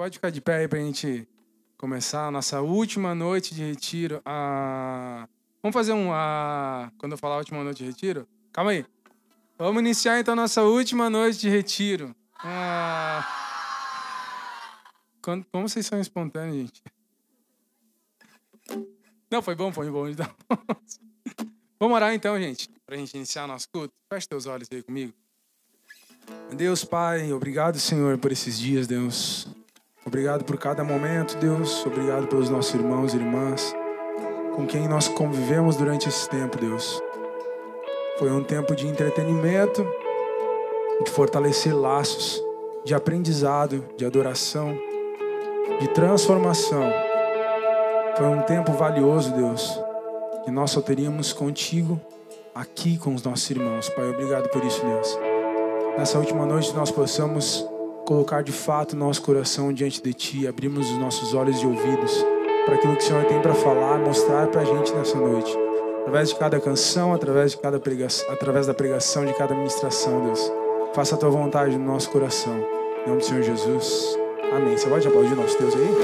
Pode ficar de pé aí pra gente começar a nossa última noite de retiro. Vamos fazer quando eu falar última noite de retiro? Calma aí. Vamos iniciar então a nossa última noite de retiro. Como vocês são espontâneos, gente? Não, foi bom. Então. Vamos orar então, gente, pra gente iniciar nosso culto. Feche teus olhos aí comigo. Deus, Pai, obrigado, Senhor, por esses dias, Deus. Obrigado por cada momento, Deus. Obrigado pelos nossos irmãos e irmãs com quem nós convivemos durante esse tempo, Deus. Foi um tempo de entretenimento, de fortalecer laços, de aprendizado, de adoração, de transformação. Foi um tempo valioso, Deus, que nós só teríamos contigo aqui com os nossos irmãos. Pai, obrigado por isso, Deus. Nessa última noite nós possamos colocar de fato nosso coração diante de Ti, abrirmos os nossos olhos e ouvidos para aquilo que o Senhor tem para falar, mostrar para a gente nessa noite. Através de cada canção, através da pregação, de cada ministração, Deus. Faça a Tua vontade no nosso coração. Em nome do Senhor Jesus. Amém. Você pode aplaudir nosso Deus aí?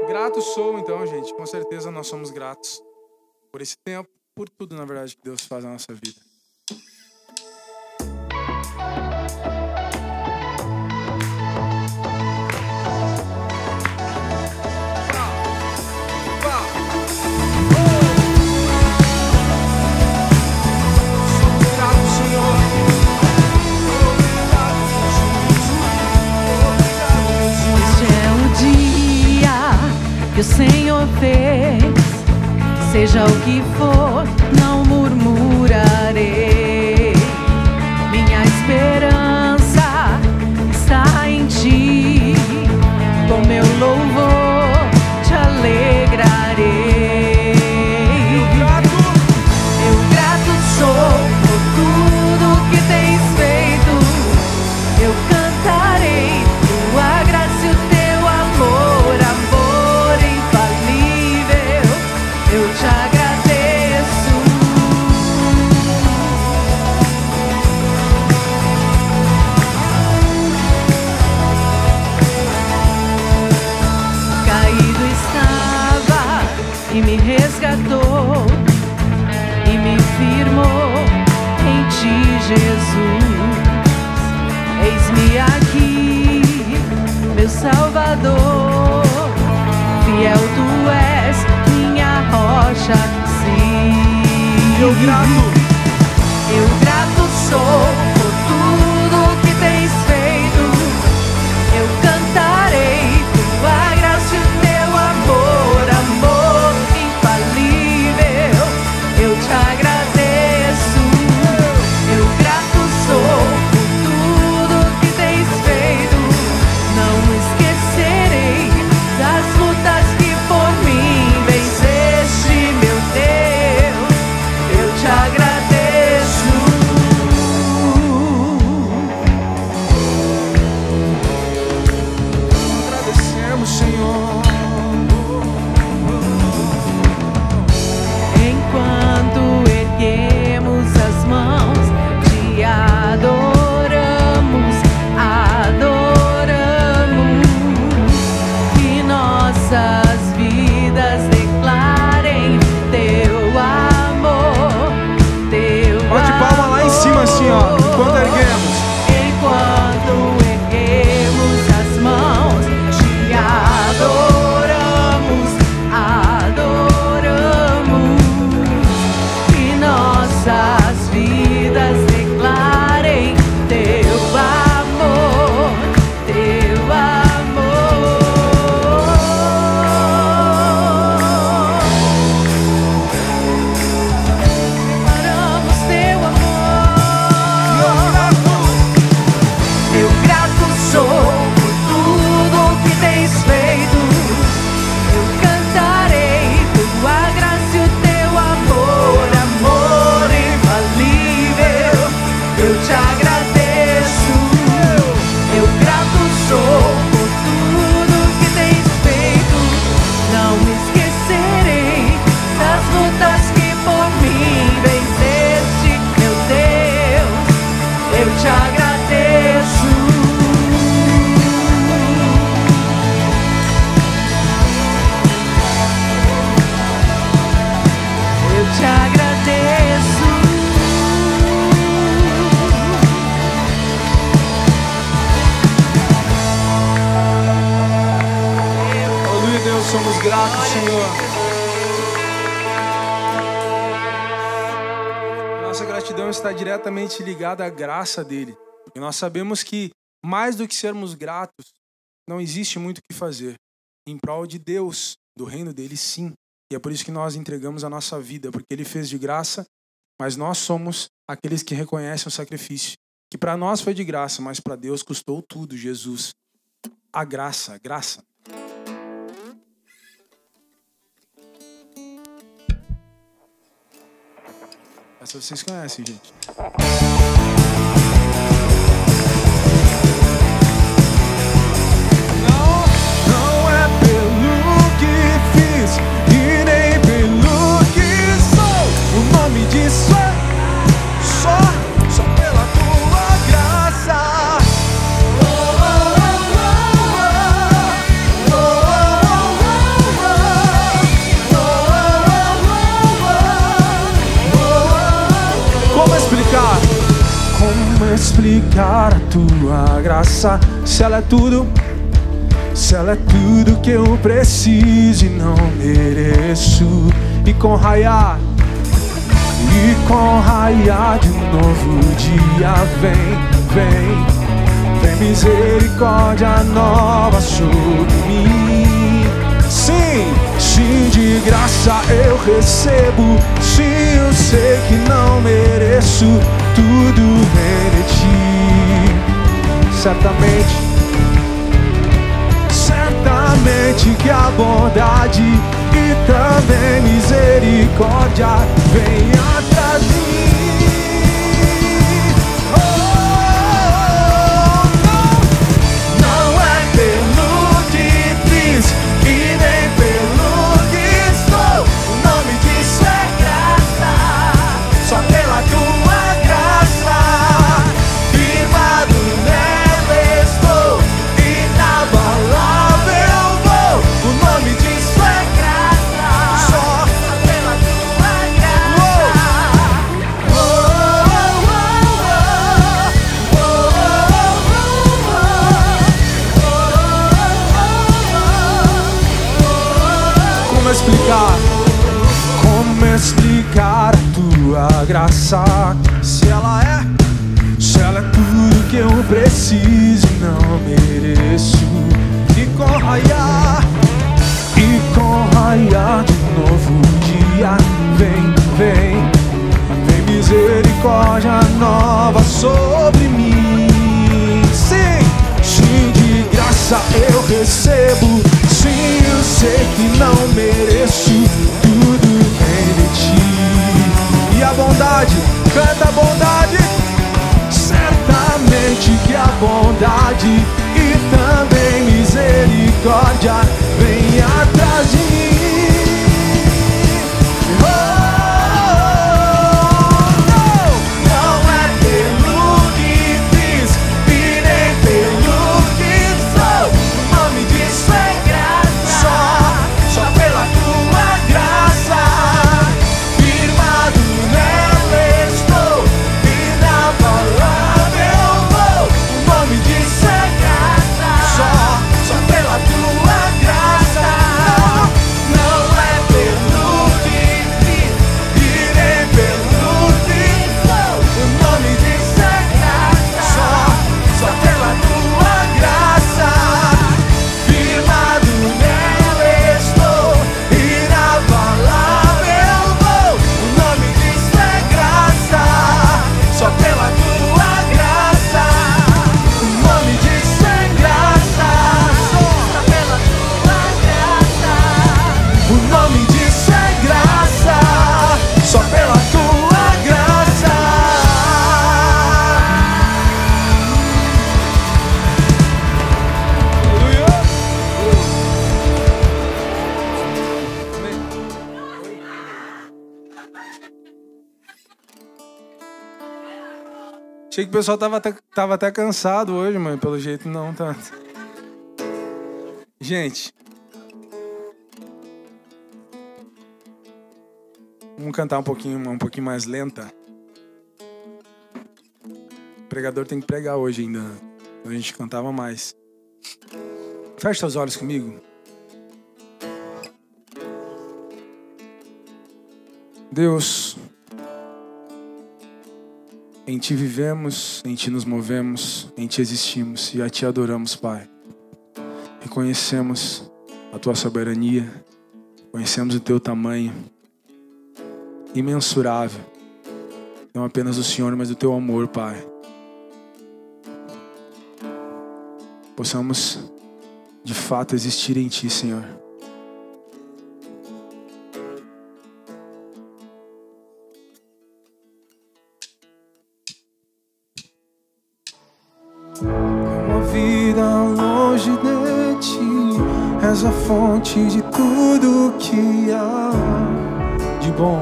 Grato sou, então, gente. Com certeza nós somos gratos por esse tempo, por tudo, na verdade, que Deus faz na nossa vida. Que o Senhor fez, seja o que for, não murmurarei. Minha esperança está em Ti, com meu louvor te alegrarei. Eu grato sou por tudo que tens feito. Eu cantarei Tua graça e o Teu amor, amor infalível. Eu te agradeço. Caído estava e me resgatou e me firmou em Ti, Jesus. Eis-me aqui, meu Salvador. Fiel Tu és, minha rocha, sim. Eu grato sou por tudo que tens feito. Eu cantarei Tua graça e o Teu amor, amor infalível. Eu te agradeço. Eu grato sou por tudo que tens feito. Não esquecerei das lutas que por mim venceste, meu Deus. Eu te agradeço. grato, Senhor. Nossa gratidão está diretamente ligada à graça dele. E nós sabemos que, mais do que sermos gratos, não existe muito o que fazer. Em prol de Deus, do reino dele, sim. E é por isso que nós entregamos a nossa vida, porque ele fez de graça, mas nós somos aqueles que reconhecem o sacrifício. Que para nós foi de graça, mas para Deus custou tudo, Jesus. A graça, a graça. Essa vocês conhecem, gente. Não é pelo que fiz e nem pelo que sou. O nome disso é só pela tua graça. Como explicar a tua graça? Se ela é tudo que eu preciso e não mereço. E com raiar de um novo dia vem misericórdia nova sobre mim. Sim, de graça eu recebo. Sim, eu sei que não mereço, tudo vem de ti. Certamente que a bondade e também misericórdia vem atrás de mim. Não é pelo que fiz e nem pelo que sou. O nome disso é graça, só pela tua graça. Firmado nela estou, inabalável vou. O nome disso é graça, só pela tua graça. Como explicar a tua graça? Se ela é tudo que eu preciso e não mereço. E com raiar de um novo dia vem misericórdia nova sobre mim. Sim, de graça eu recebo. Sim, eu sei que não mereço, tudo vem de ti. E a bondade, canta a bondade. Certamente que a bondade e também misericórdia vem atrás de mim. Não é pelo que fiz e nem pelo que sou. O nome disso é graça, só pela tua graça. Firmado nela estou, inabalável vou. O nome disso é graça, só pela tua graça. Não é pelo que fiz e nem pelo que sou. O nome disso é graça, só pela tua graça. Firmado nela estou, inabalável vou. O nome disso é graça, só pela tua graça. O nome disso é graça, só pela tua graça. O nome disso é graça, só pela tua graça. Aleluia. Achei que o pessoal tava até cansado hoje, mas pelo jeito não tanto. Gente, vamos cantar um pouquinho mais lenta. O pregador tem que pregar hoje ainda. A gente cantava mais. Feche seus olhos comigo. Deus, em Ti vivemos, em Ti nos movemos, em Ti existimos e a Ti adoramos, Pai. Reconhecemos a Tua soberania, conhecemos o Teu tamanho imensurável, não apenas do Senhor, mas do Teu amor, Pai. Possamos de fato existir em Ti, Senhor. Uma vida longe de Ti, és a fonte de tudo que há De bom,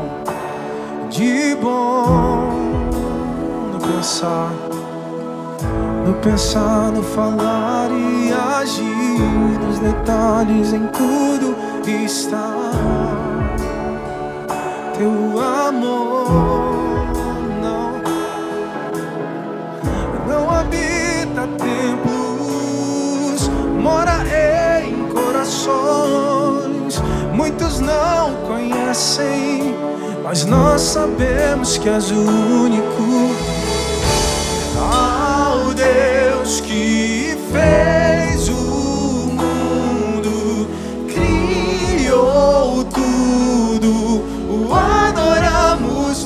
no pensar, no falar e agir, nos detalhes, em tudo está Teu amor. Não habita templos, mora em corações. Muitos não conhecem, mas nós sabemos que és o único. Ao Deus que fez o mundo, criou tudo, o adoramos,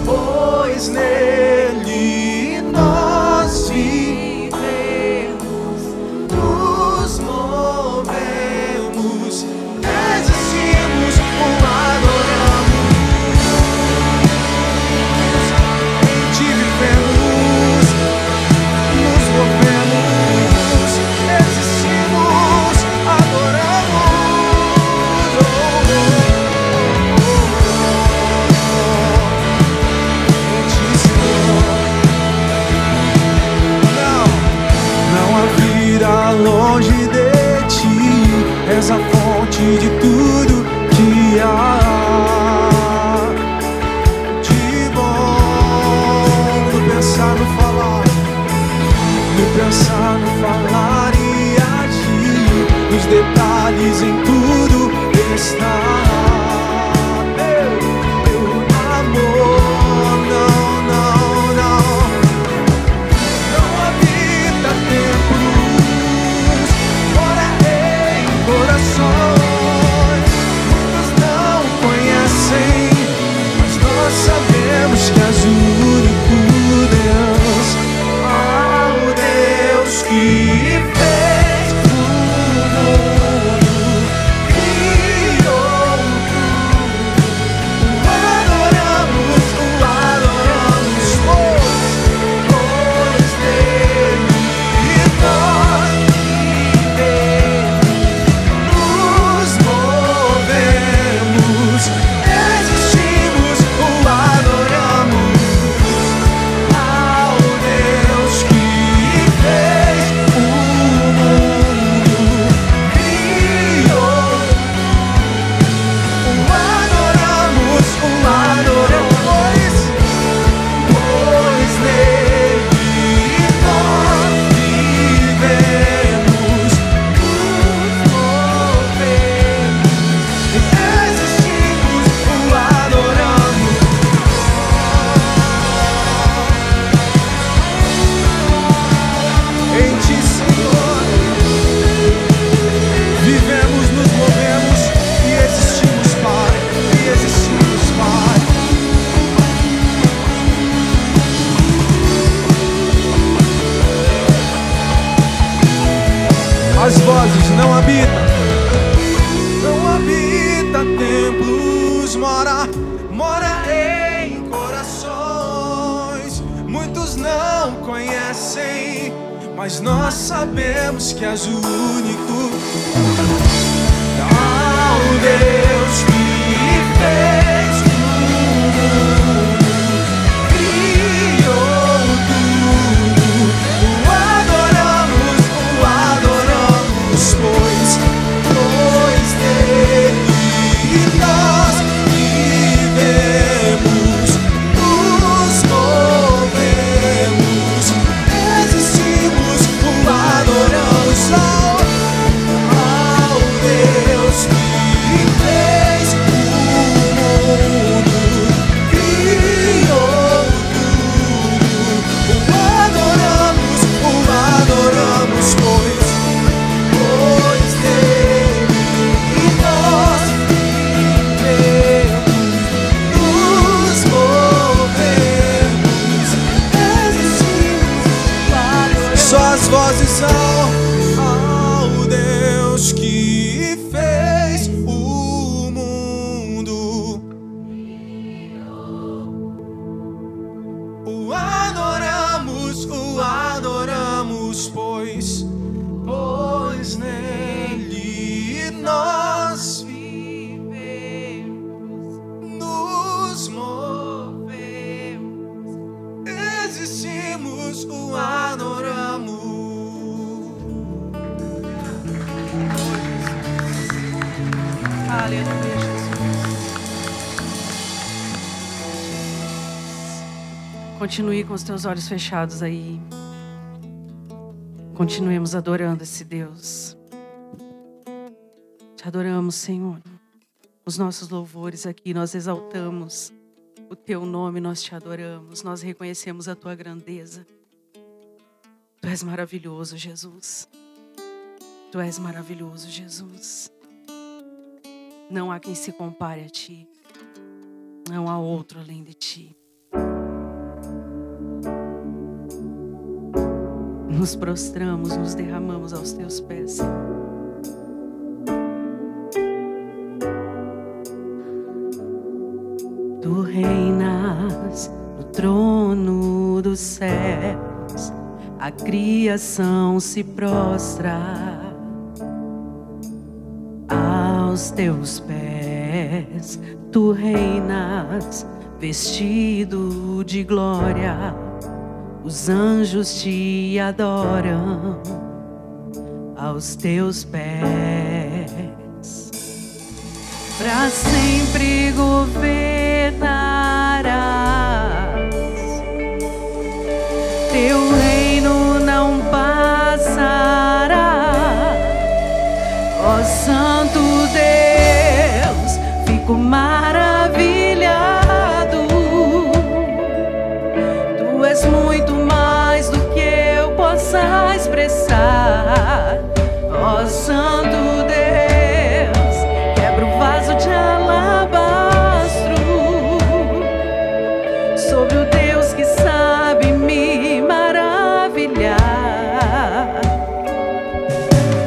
pois nele nós vivemos, nos movemos, existimos, o adoramos. Em Ti vivemos, nos movemos, existimos, adoramos. Em Ti, Senhor. Não há vida longe de Ti, és a fonte de tudo que há. De bom no pensar, no falar, e agir, nos detalhes, em tudo está Teu amor. Não habita templos, mora em corações. Muitos não conhecem, mas nós sabemos que és o único Deus. Ao Deus que fez o mundo, criou tudo, o adoramos, pois nele nós vivemos, nos movemos, existimos, o adoramos. Ao Deus que fez o mundo, criou, o adoramos, pois nele nós vivemos, nos movemos, existimos, o adoramos. Em Ti, Senhor, vivemos, nos movemos e existimos, Pai, As vozes não habita templos, mora em corações. Muitos não conhecem, mas nós sabemos que és o único. Ao Deus que fez o mundo, criou tudo, o adoramos, pois nele nós vivemos, nos movemos, existimos, o adoramos. Ao Deus que fez Continue com os teus olhos fechados aí. Continuemos adorando esse Deus. Te adoramos, Senhor. Os nossos louvores aqui, nós exaltamos o teu nome, nós te adoramos. Nós reconhecemos a tua grandeza. Tu és maravilhoso, Jesus. Tu és maravilhoso, Jesus. Não há quem se compare a ti. Não há outro além de ti. Nos prostramos, nos derramamos aos teus pés, Senhor. Tu reinas no trono dos céus, a criação se prostra aos teus pés. Tu reinas vestido de glória, os anjos te adoram aos teus pés. Para sempre governarás, teu reino não passará. Ó Santo Deus, fico maravilhado. Tu és muito mais do que eu possa expressar. Ó Santo Deus, quebra o vaso de alabastro sobre o Deus que sabe me maravilhar.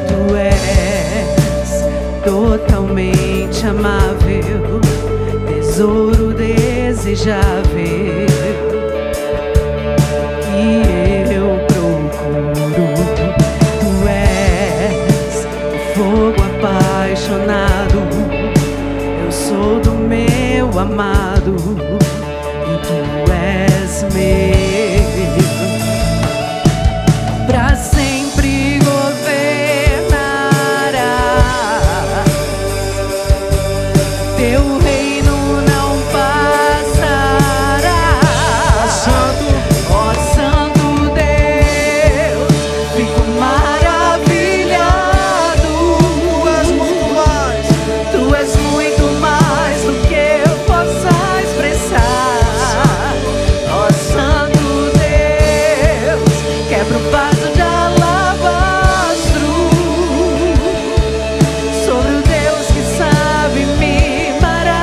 Tu és totalmente amável, tesouro desejável que eu procuro. Tu és o fogo apaixonado, eu sou do meu amado e tu és meu. Pra sempre governarás, teu reino não passará. Ó Santo Deus, fico maravilhado. Tu és muito mais do que eu possa expressar. Ó Santo Deus, quebra o vaso de alabastro sobre o Deus que sabe me maravilhar.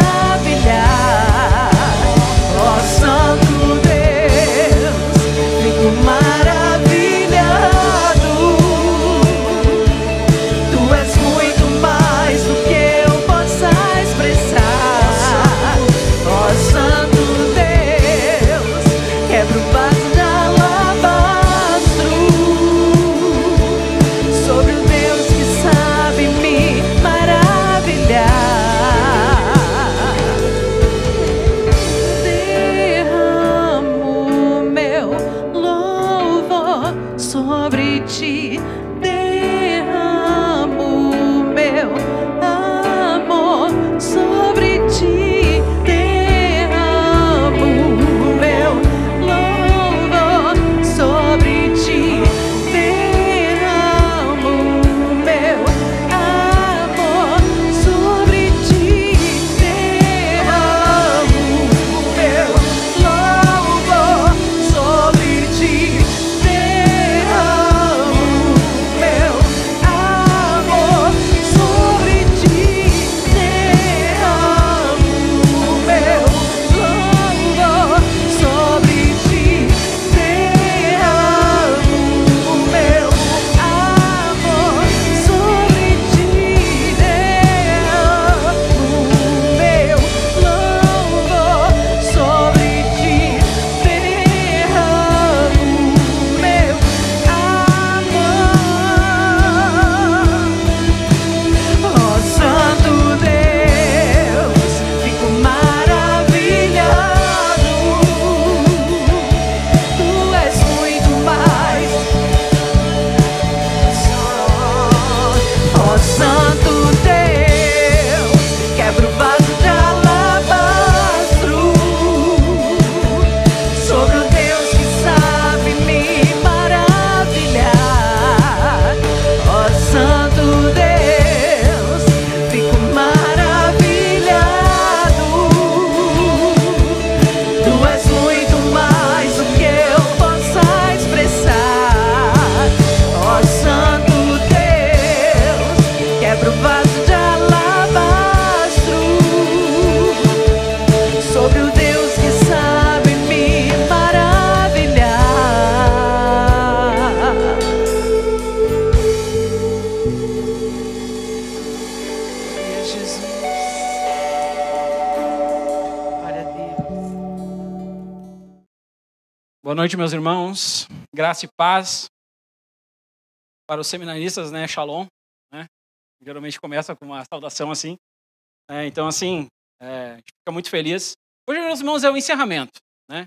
Boa noite, meus irmãos. Graça e paz. Para os seminaristas, né, Shalom. Né? Geralmente começa com uma saudação assim. Então, assim, a gente fica muito feliz. Hoje, meus irmãos, é o encerramento. Né?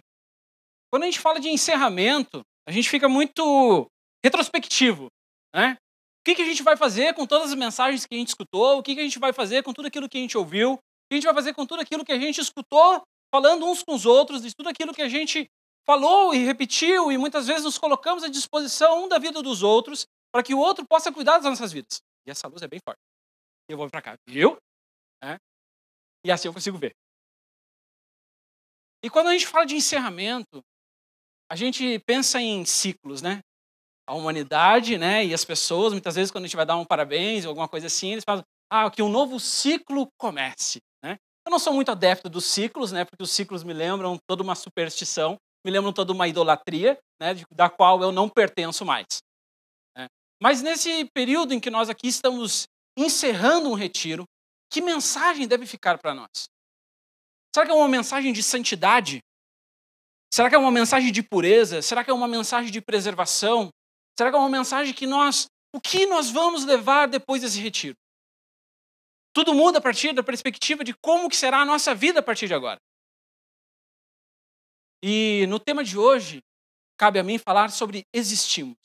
Quando a gente fala de encerramento, a gente fica muito retrospectivo. Né? O que a gente vai fazer com todas as mensagens que a gente escutou? O que a gente vai fazer com tudo aquilo que a gente ouviu? O que a gente vai fazer com tudo aquilo que a gente escutou, falando uns com os outros, de tudo aquilo que a gente falou e repetiu, e muitas vezes nos colocamos à disposição um da vida dos outros, para que o outro possa cuidar das nossas vidas. E essa luz é bem forte. Eu vou vir para cá, viu? E assim eu consigo ver. E quando a gente fala de encerramento, a gente pensa em ciclos, né? A humanidade, né, e as pessoas, muitas vezes quando a gente vai dar um parabéns ou alguma coisa assim, eles falam, que um novo ciclo comece. Né? Eu não sou muito adepto dos ciclos, né, porque os ciclos me lembram toda uma superstição, me lembram toda uma idolatria, né, da qual eu não pertenço mais. Né? Mas nesse período em que nós aqui estamos encerrando um retiro, que mensagem deve ficar para nós? Será que é uma mensagem de santidade? Será que é uma mensagem de pureza? Será que é uma mensagem de preservação? Será que é uma mensagem que o que nós vamos levar depois desse retiro? Tudo muda a partir da perspectiva de como que será a nossa vida a partir de agora. E no tema de hoje, cabe a mim falar sobre existimos.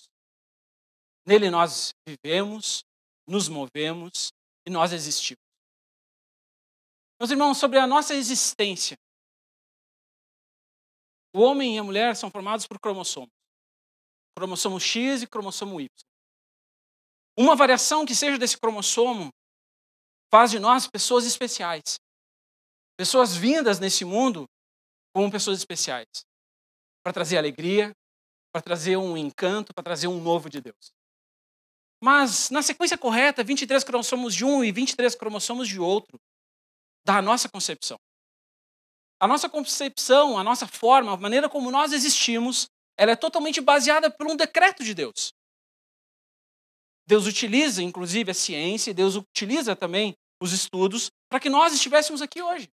Nele nós vivemos, nos movemos e nós existimos. Meus irmãos, sobre a nossa existência, o homem e a mulher são formados por cromossomos. Cromossomo X e cromossomo Y. Uma variação que seja desse cromossomo faz de nós pessoas especiais. Pessoas vindas nesse mundo como pessoas especiais. Para trazer alegria, para trazer um encanto, para trazer um novo de Deus. Mas, na sequência correta, 23 cromossomos de um e 23 cromossomos de outro, da nossa concepção. A nossa concepção, a nossa forma, a maneira como nós existimos, ela é totalmente baseada por um decreto de Deus. Deus utiliza, inclusive, a ciência, Deus utiliza também os estudos para que nós estivéssemos aqui hoje.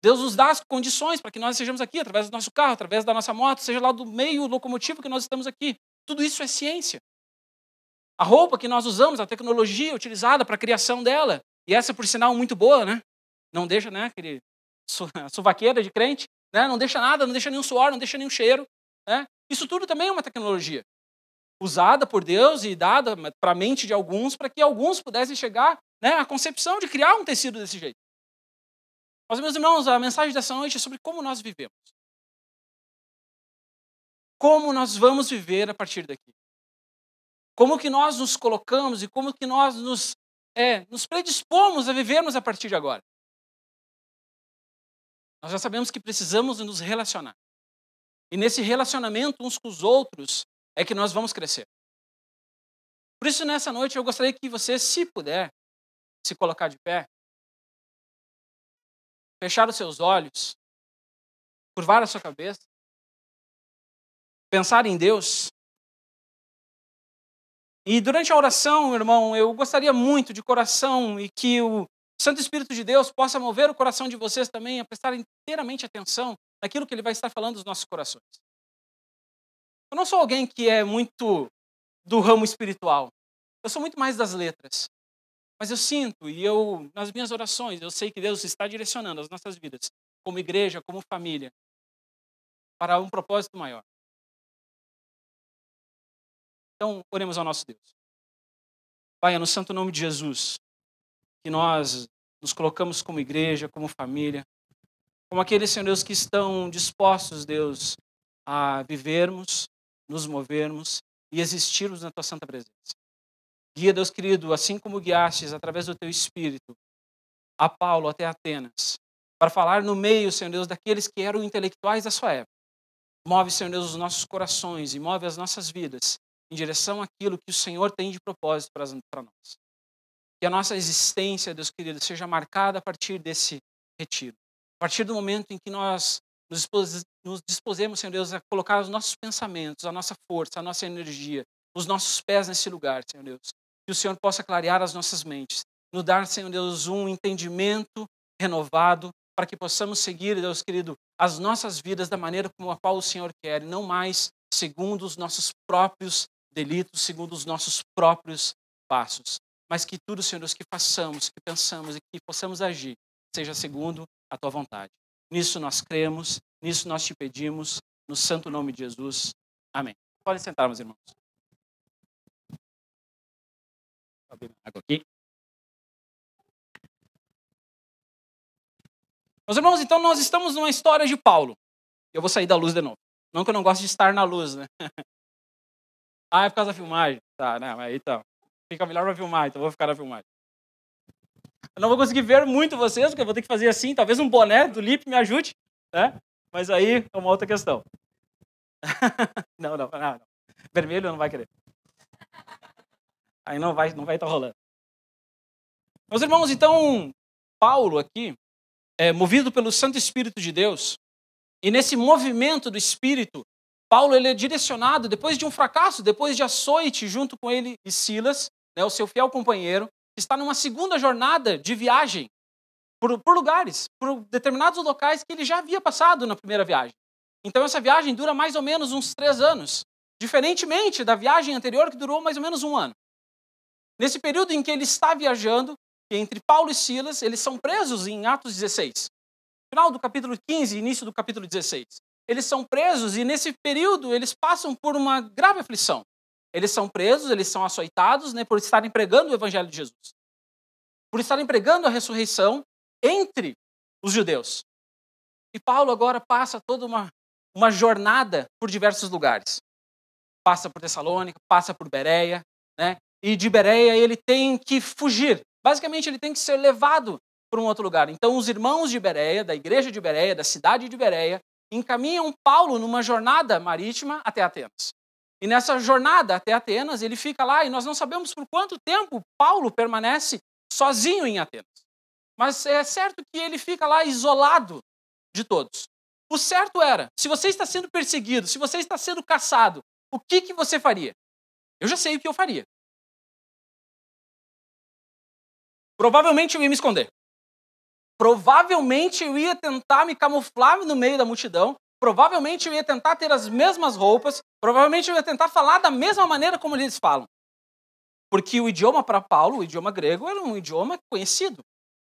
Deus nos dá as condições para que nós estejamos aqui, através do nosso carro, através da nossa moto, seja lá do meio locomotivo que nós estamos aqui. Tudo isso é ciência. A roupa que nós usamos, a tecnologia utilizada para a criação dela, e essa, por sinal, muito boa, né? Não deixa, né, aquele suvaqueira de crente, né? Não deixa nada, não deixa nenhum suor, não deixa nenhum cheiro. Né? Isso tudo também é uma tecnologia usada por Deus e dada para a mente de alguns, para que alguns pudessem chegar, né, à concepção de criar um tecido desse jeito. Mas, meus irmãos, a mensagem dessa noite é sobre como nós vivemos. Como nós vamos viver a partir daqui. Como que nós nos colocamos e como que nós nos predispomos a vivermos a partir de agora. Nós já sabemos que precisamos nos relacionar. E nesse relacionamento uns com os outros é que nós vamos crescer. Por isso, nessa noite, eu gostaria que você, se puder, se colocar de pé, fechar os seus olhos, curvar a sua cabeça, pensar em Deus. E durante a oração, irmão, eu gostaria muito de coração e que o Santo Espírito de Deus possa mover o coração de vocês também a prestar inteiramente atenção naquilo que Ele vai estar falando dos nossos corações. Eu não sou alguém que é muito do ramo espiritual. Eu sou muito mais das letras. Mas eu sinto, e nas minhas orações, eu sei que Deus está direcionando as nossas vidas, como igreja, como família, para um propósito maior. Então, oremos ao nosso Deus. Pai, é no santo nome de Jesus, que nós nos colocamos como igreja, como família, como aqueles, Senhor Deus, que estão dispostos, Deus, a vivermos, nos movermos e existirmos na Tua santa presença. Guia, Deus querido, assim como guiastes através do Teu Espírito a Paulo até Atenas, para falar no meio, Senhor Deus, daqueles que eram intelectuais da sua época. Move, Senhor Deus, os nossos corações e move as nossas vidas em direção àquilo que o Senhor tem de propósito para nós. Que a nossa existência, Deus querido, seja marcada a partir desse retiro. A partir do momento em que nós nos dispusemos, Senhor Deus, a colocar os nossos pensamentos, a nossa força, a nossa energia, os nossos pés nesse lugar, Senhor Deus. Que o Senhor possa clarear as nossas mentes, nos dar, Senhor Deus, um entendimento renovado para que possamos seguir, Deus querido, as nossas vidas da maneira como a qual o Senhor quer, e não mais segundo os nossos próprios delitos, segundo os nossos próprios passos. Mas que tudo, Senhor Deus, que façamos, que pensamos e que possamos agir, seja segundo a Tua vontade. Nisso nós cremos, nisso nós te pedimos, no santo nome de Jesus. Amém. Podem sentar, meus irmãos. Vou abrir água aqui. Meus irmãos, então nós estamos numa história de Paulo. Eu vou sair da luz de novo. Não que eu não goste de estar na luz, né? Ah, é por causa da filmagem. Tá, né? Mas então, fica melhor para filmar, então eu vou ficar na filmagem. Eu não vou conseguir ver muito vocês, porque eu vou ter que fazer assim, talvez um boné do Lipe me ajude, né? Mas aí é uma outra questão. Não. Vermelho não vai querer. Aí não vai estar rolando. Meus irmãos, então, Paulo aqui, movido pelo Santo Espírito de Deus, e nesse movimento do Espírito, Paulo ele é direcionado, depois de um fracasso, depois de açoite, junto com ele e Silas, né, o seu fiel companheiro, está numa segunda jornada de viagem por lugares, por determinados locais que ele já havia passado na primeira viagem. Então essa viagem dura mais ou menos uns 3 anos, diferentemente da viagem anterior que durou mais ou menos 1 ano. Nesse período em que ele está viajando, entre Paulo e Silas, eles são presos em Atos 16. Final do capítulo 15, início do capítulo 16. Eles são presos e nesse período eles passam por uma grave aflição. Eles são presos, eles são açoitados, né, por estarem pregando o evangelho de Jesus. Por estarem pregando a ressurreição entre os judeus. E Paulo agora passa toda uma jornada por diversos lugares. Passa por Tessalônica, passa por Bereia, né? E de Bereia ele tem que fugir. Basicamente ele tem que ser levado para um outro lugar. Então os irmãos de Bereia, da igreja de Bereia, da cidade de Bereia, encaminham Paulo numa jornada marítima até Atenas. E nessa jornada até Atenas, ele fica lá e nós não sabemos por quanto tempo Paulo permanece sozinho em Atenas. Mas é certo que ele fica lá isolado de todos. O certo era, se você está sendo perseguido, se você está sendo caçado, o que você faria? Eu já sei o que eu faria. Provavelmente eu ia me esconder. Provavelmente eu ia tentar me camuflar no meio da multidão. Provavelmente eu ia tentar ter as mesmas roupas. Provavelmente eu ia tentar falar da mesma maneira como eles falam. Porque o idioma para Paulo, o idioma grego, era um idioma conhecido,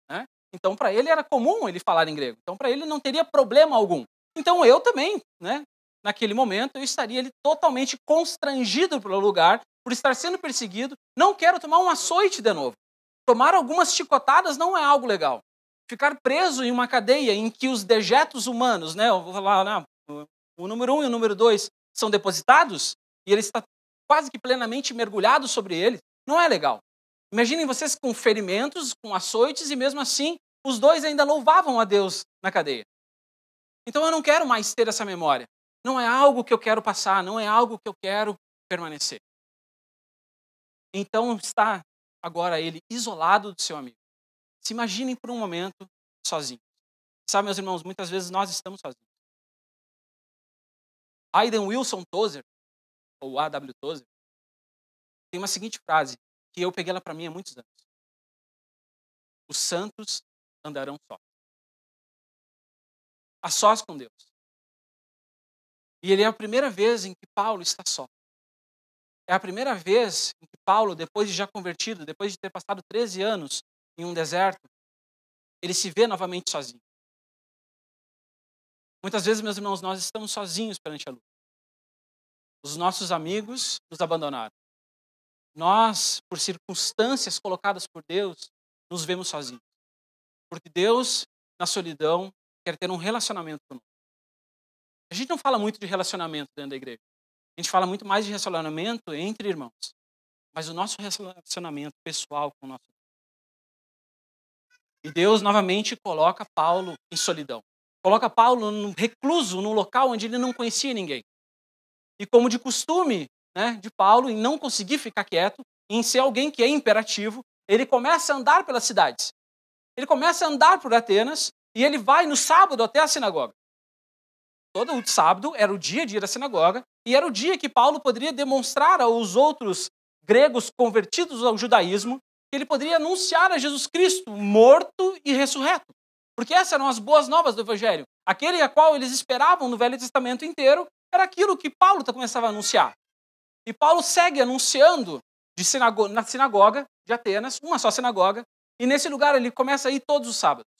né? Então para ele era comum ele falar em grego. Então para ele não teria problema algum. Então eu também, né? Naquele momento eu estaria ali totalmente constrangido pelo lugar, por estar sendo perseguido. Não quero tomar um açoite de novo. Tomar algumas chicotadas não é algo legal. Ficar preso em uma cadeia em que os dejetos humanos, né, eu vou falar, né, o número 1 e o número 2 são depositados e ele está quase que plenamente mergulhado sobre ele, não é legal. Imaginem vocês com ferimentos, com açoites e mesmo assim os dois ainda louvavam a Deus na cadeia. Então eu não quero mais ter essa memória. Não é algo que eu quero passar, não é algo que eu quero permanecer. Então está agora ele isolado do seu amigo. Se imaginem por um momento sozinhos. Sabe, meus irmãos, muitas vezes nós estamos sozinhos. Aidan Wilson Tozer, ou A.W. Tozer, tem uma seguinte frase, que eu peguei ela para mim há muitos anos. Os santos andarão só. A sós com Deus. E ele é a primeira vez em que Paulo está só. É a primeira vez em que Paulo, depois de já convertido, depois de ter passado 13 anos em um deserto, ele se vê novamente sozinho. Muitas vezes, meus irmãos, nós estamos sozinhos perante a luta. Os nossos amigos nos abandonaram. Nós, por circunstâncias colocadas por Deus, nos vemos sozinhos. Porque Deus, na solidão, quer ter um relacionamento conosco. A gente não fala muito de relacionamento dentro da igreja. A gente fala muito mais de relacionamento entre irmãos. Mas o nosso relacionamento pessoal com o nosso Deus. E Deus novamente coloca Paulo em solidão. Coloca Paulo recluso num local onde ele não conhecia ninguém. E como de costume, né, de Paulo, em não conseguir ficar quieto, em ser alguém que é imperativo, ele começa a andar pelas cidades. Ele começa a andar por Atenas e ele vai no sábado até a sinagoga. Todo o sábado era o dia de ir à sinagoga e era o dia que Paulo poderia demonstrar aos outros gregos convertidos ao judaísmo que ele poderia anunciar a Jesus Cristo morto e ressurreto. Porque essas eram as boas novas do Evangelho. Aquele a qual eles esperavam no Velho Testamento inteiro era aquilo que Paulo começava a anunciar. E Paulo segue anunciando na sinagoga de Atenas, uma só sinagoga, e nesse lugar ele começa a ir todos os sábados.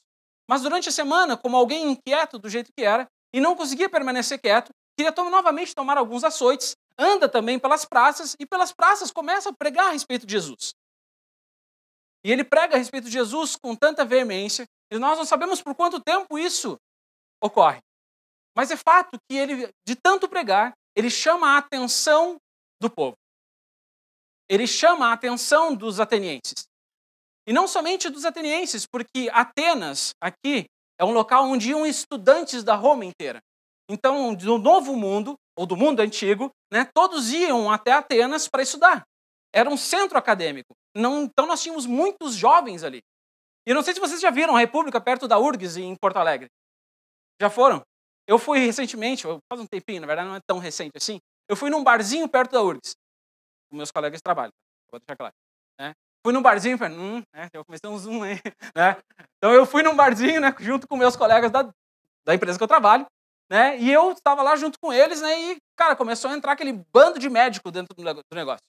Mas durante a semana, como alguém inquieto do jeito que era, e não conseguia permanecer quieto, queria novamente tomar alguns açoites, anda também pelas praças, e pelas praças começa a pregar a respeito de Jesus. E ele prega a respeito de Jesus com tanta veemência, e nós não sabemos por quanto tempo isso ocorre. Mas é fato que ele, de tanto pregar, ele chama a atenção do povo. Ele chama a atenção dos atenienses. E não somente dos atenienses, porque Atenas, aqui, é um local onde iam estudantes da Roma inteira. Então, do Novo Mundo, ou do mundo antigo, né, todos iam até Atenas para estudar. Era um centro acadêmico. Então, nós tínhamos muitos jovens ali. E não sei se vocês já viram a República perto da URGS, em Porto Alegre. Já foram? Eu fui recentemente, faz um tempinho, na verdade não é tão recente assim, eu fui num barzinho perto da URGS. Com meus colegas de trabalho, vou deixar claro. Né? Fui num barzinho, eu comecei um zoom aí. Né? Então eu fui num barzinho, né, junto com meus colegas da empresa que eu trabalho, né, e eu estava lá junto com eles, né, e, cara, começou a entrar aquele bando de médico dentro do negócio.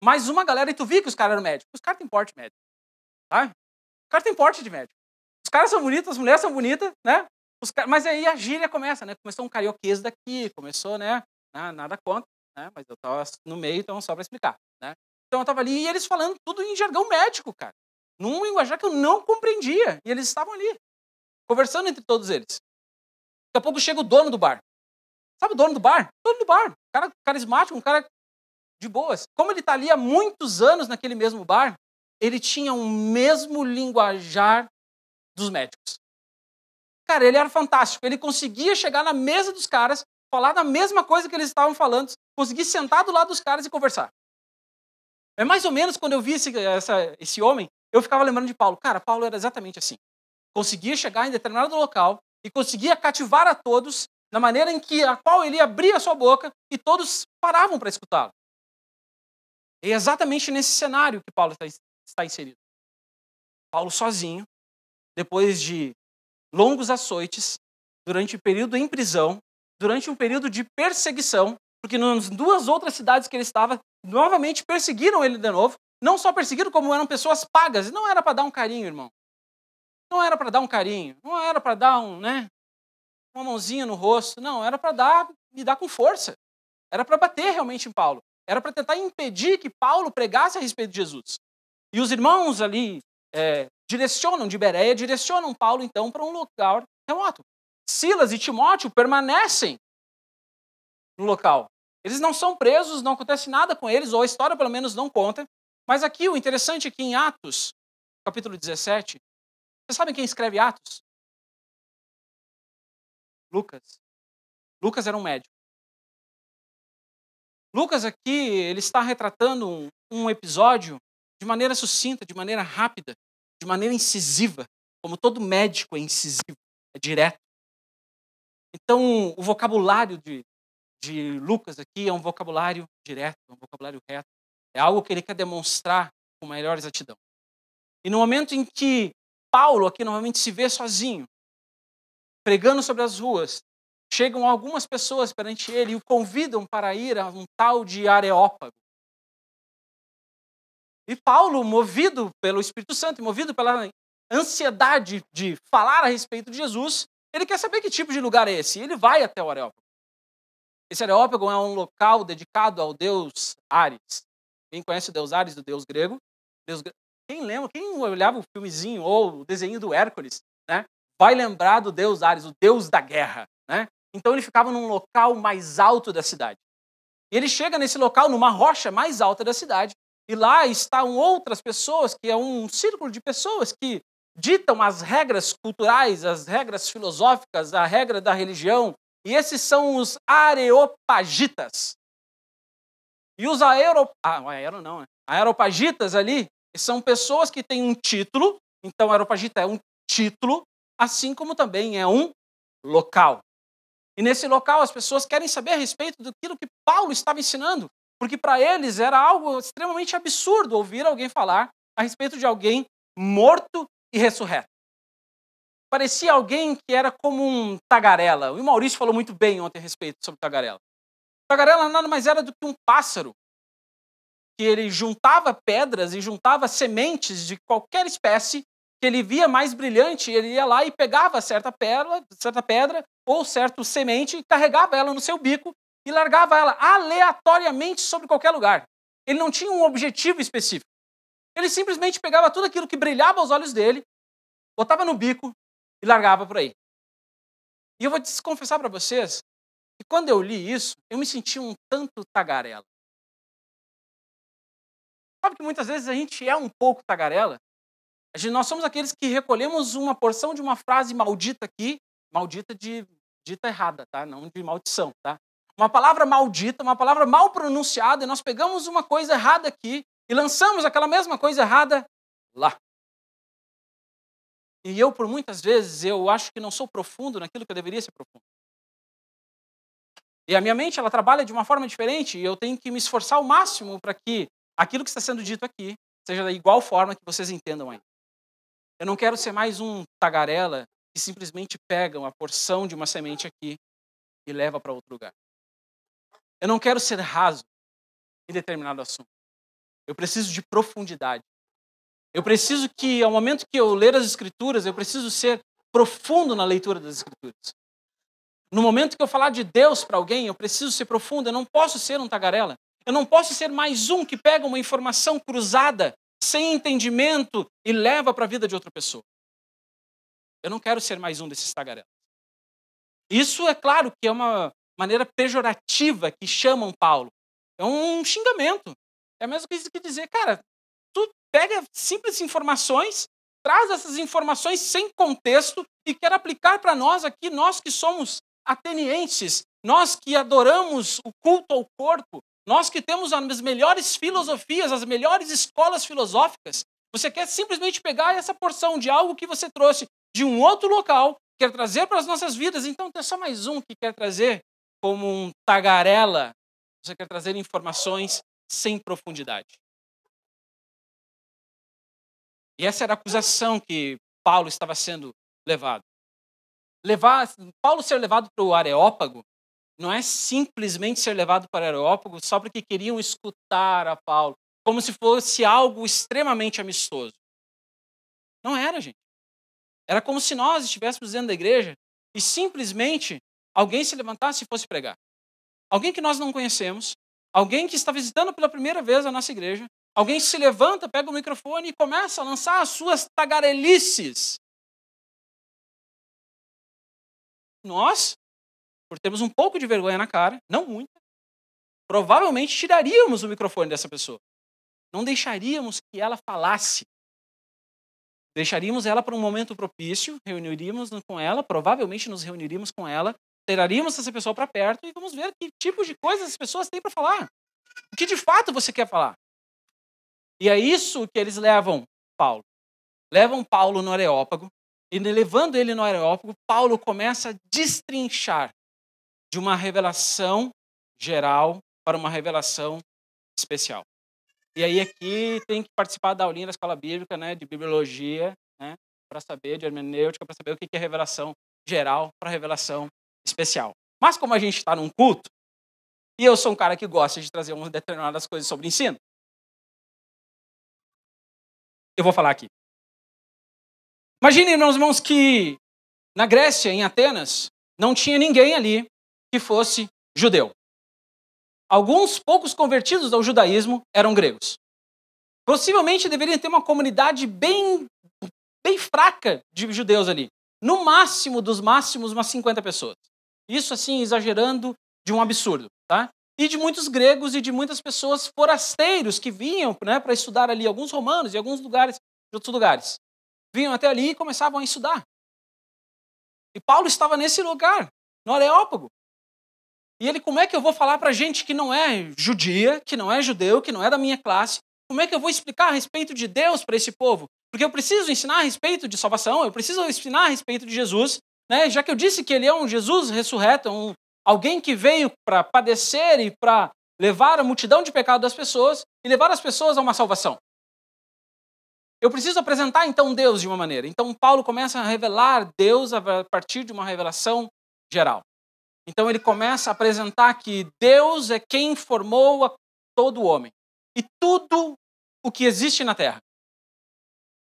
Mais uma galera, e tu viu que os caras eram médicos. Os caras têm porte médico, tá? Os caras têm porte de médico. Os caras são bonitos, as mulheres são bonitas, né? Mas aí a gíria começa, né? Começou um carioquês daqui, começou, né? Nada contra, né? Mas eu tava no meio, então só para explicar, né? Então eu tava ali e eles falando tudo em jargão médico, cara. Num linguajar que eu não compreendia. E eles estavam ali, conversando entre todos eles. Daqui a pouco chega o dono do bar. Sabe o dono do bar? Dono do bar. Um cara carismático, um cara de boas. Como ele tá ali há muitos anos naquele mesmo bar, ele tinha o mesmo linguajar dos médicos. Cara, ele era fantástico. Ele conseguia chegar na mesa dos caras, falar da mesma coisa que eles estavam falando, conseguir sentar do lado dos caras e conversar. É mais ou menos quando eu vi esse homem, eu ficava lembrando de Paulo. Cara, Paulo era exatamente assim. Conseguia chegar em determinado local e conseguia cativar a todos na maneira em que a qual ele abria a sua boca e todos paravam para escutá-lo. É exatamente nesse cenário que Paulo está inserido. Paulo sozinho, depois de longos açoites, durante um período em prisão, durante um período de perseguição, porque nas duas outras cidades que ele estava, novamente perseguiram ele de novo, não só perseguiram, como eram pessoas pagas. Não era para dar um carinho, irmão. Não era para dar um carinho, não era para dar uma mãozinha no rosto, não, era para me dar com força. Era para bater realmente em Paulo. Era para tentar impedir que Paulo pregasse a respeito de Jesus. E os irmãos ali de Bereia, direcionam Paulo, então, para um lugar remoto. Silas e Timóteo permanecem no local. Eles não são presos, não acontece nada com eles, ou a história, pelo menos, não conta. Mas aqui, o interessante é que em Atos, capítulo 17, vocês sabem quem escreve Atos? Lucas. Lucas era um médico. Lucas aqui, ele está retratando um episódio de maneira sucinta, de maneira rápida, de maneira incisiva, como todo médico é incisivo, é direto. Então, o vocabulário de Lucas aqui é um vocabulário direto, é um vocabulário reto. É algo que ele quer demonstrar com maior exatidão. E no momento em que Paulo aqui novamente se vê sozinho, pregando sobre as ruas, chegam algumas pessoas perante ele e o convidam para ir a um tal de Areópago. E Paulo, movido pelo Espírito Santo, movido pela ansiedade de falar a respeito de Jesus, ele quer saber que tipo de lugar é esse. E ele vai até o Areópago. Esse Areópago é um local dedicado ao deus Ares. Quem conhece o deus Ares, o deus grego? Quem lembra? Quem olhava o filmezinho ou o desenho do Hércules, né, vai lembrar do deus Ares, o deus da guerra. Né? Então ele ficava num local mais alto da cidade. E ele chega nesse local, numa rocha mais alta da cidade, e lá estão outras pessoas, que é um círculo de pessoas que ditam as regras culturais, as regras filosóficas, a regra da religião, e esses são Areopagitas. E os Areopagitas ali são pessoas que têm um título, então Areopagita é um título, assim como também é um local. E nesse local as pessoas querem saber a respeito daquilo que Paulo estava ensinando, porque para eles era algo extremamente absurdo ouvir alguém falar a respeito de alguém morto e ressurreto. parecia alguém que era como um tagarela. O Maurício falou muito bem ontem a respeito sobre tagarela. Tagarela nada mais era do que um pássaro, que ele juntava pedras e juntava sementes de qualquer espécie que ele via mais brilhante, ele ia lá e pegava certa pedra ou certa semente e carregava ela no seu bico e largava ela aleatoriamente sobre qualquer lugar. Ele não tinha um objetivo específico. Ele simplesmente pegava tudo aquilo que brilhava aos olhos dele, botava no bico e largava por aí. E eu vou confessar para vocês que quando eu li isso, eu me senti um tanto tagarela. Sabe que muitas vezes a gente é um pouco tagarela? Nós somos aqueles que recolhemos uma porção de uma frase maldita aqui, maldita de dita errada, tá? Não de maldição, tá? Uma palavra maldita, uma palavra mal pronunciada, e nós pegamos uma coisa errada aqui e lançamos aquela mesma coisa errada lá. E eu, por muitas vezes, eu acho que não sou profundo naquilo que eu deveria ser profundo. E a minha mente, ela trabalha de uma forma diferente, e eu tenho que me esforçar ao máximo para que aquilo que está sendo dito aqui seja da igual forma que vocês entendam aí. Eu não quero ser mais um tagarela que simplesmente pega uma porção de uma semente aqui e leva para outro lugar. Eu não quero ser raso em determinado assunto. Eu preciso de profundidade. Eu preciso que, ao momento que eu ler as Escrituras, eu preciso ser profundo na leitura das Escrituras. No momento que eu falar de Deus para alguém, eu preciso ser profundo. Eu não posso ser um tagarela. Eu não posso ser mais um que pega uma informação cruzada, sem entendimento, e leva para a vida de outra pessoa. Eu não quero ser mais um desses tagarelas. Isso, é claro, que é uma maneira pejorativa que chamam Paulo. É um xingamento. É a mesma coisa que dizer, cara, tu pega simples informações, traz essas informações sem contexto e quer aplicar para nós aqui, nós que somos atenienses, nós que adoramos o culto ao corpo, nós que temos as melhores filosofias, as melhores escolas filosóficas. Você quer simplesmente pegar essa porção de algo que você trouxe de um outro local, quer trazer para as nossas vidas. Então tem só mais um que quer trazer como um tagarela. Você quer trazer informações sem profundidade. E essa era a acusação que Paulo estava sendo levado. Paulo ser levado para o Areópago não é simplesmente ser levado para o Areópago só porque queriam escutar a Paulo, como se fosse algo extremamente amistoso. Não era, gente. Era como se nós estivéssemos dentro da igreja e simplesmente alguém se levantasse e fosse pregar. Alguém que nós não conhecemos, alguém que está visitando pela primeira vez a nossa igreja, alguém se levanta, pega o microfone e começa a lançar as suas tagarelices. Nós, por termos um pouco de vergonha na cara, não muita, provavelmente tiraríamos o microfone dessa pessoa. Não deixaríamos que ela falasse. Deixaríamos ela para um momento propício, reuniríamos com ela, provavelmente nos reuniríamos com ela, tiraríamos essa pessoa para perto e vamos ver que tipo de coisas as pessoas têm para falar. O que de fato você quer falar? E é isso que eles levam Paulo. Levam Paulo no Areópago, e levando ele no Areópago, Paulo começa a destrinchar de uma revelação geral para uma revelação especial. E aí aqui tem que participar da aulinha da escola bíblica, né, de bibliologia, né, para saber, de hermenêutica, para saber o que é revelação geral para revelação especial. Mas como a gente está num culto, e eu sou um cara que gosta de trazer umas determinadas coisas sobre ensino, eu vou falar aqui. Imaginem, meus irmãos, que na Grécia, em Atenas, não tinha ninguém ali que fosse judeu. Alguns poucos convertidos ao judaísmo eram gregos. Possivelmente deveriam ter uma comunidade bem fraca de judeus ali. No máximo dos máximos, umas 50 pessoas. Isso assim, exagerando de um absurdo, tá? E de muitos gregos e de muitas pessoas forasteiros que vinham, né, para estudar ali, alguns romanos e alguns lugares, de outros lugares. Vinham até ali e começavam a estudar. E Paulo estava nesse lugar, no Areópago. E ele, como é que eu vou falar para gente que não é judia, que não é judeu, que não é da minha classe? Como é que eu vou explicar a respeito de Deus para esse povo? Porque eu preciso ensinar a respeito de salvação, eu preciso ensinar a respeito de Jesus, né? Já que eu disse que ele é um Jesus ressurreto, alguém que veio para padecer e para levar a multidão de pecado das pessoas e levar as pessoas a uma salvação. Eu preciso apresentar, então, Deus de uma maneira. Então, Paulo começa a revelar Deus a partir de uma revelação geral. Então, ele começa a apresentar que Deus é quem formou todo homem e tudo o que existe na Terra.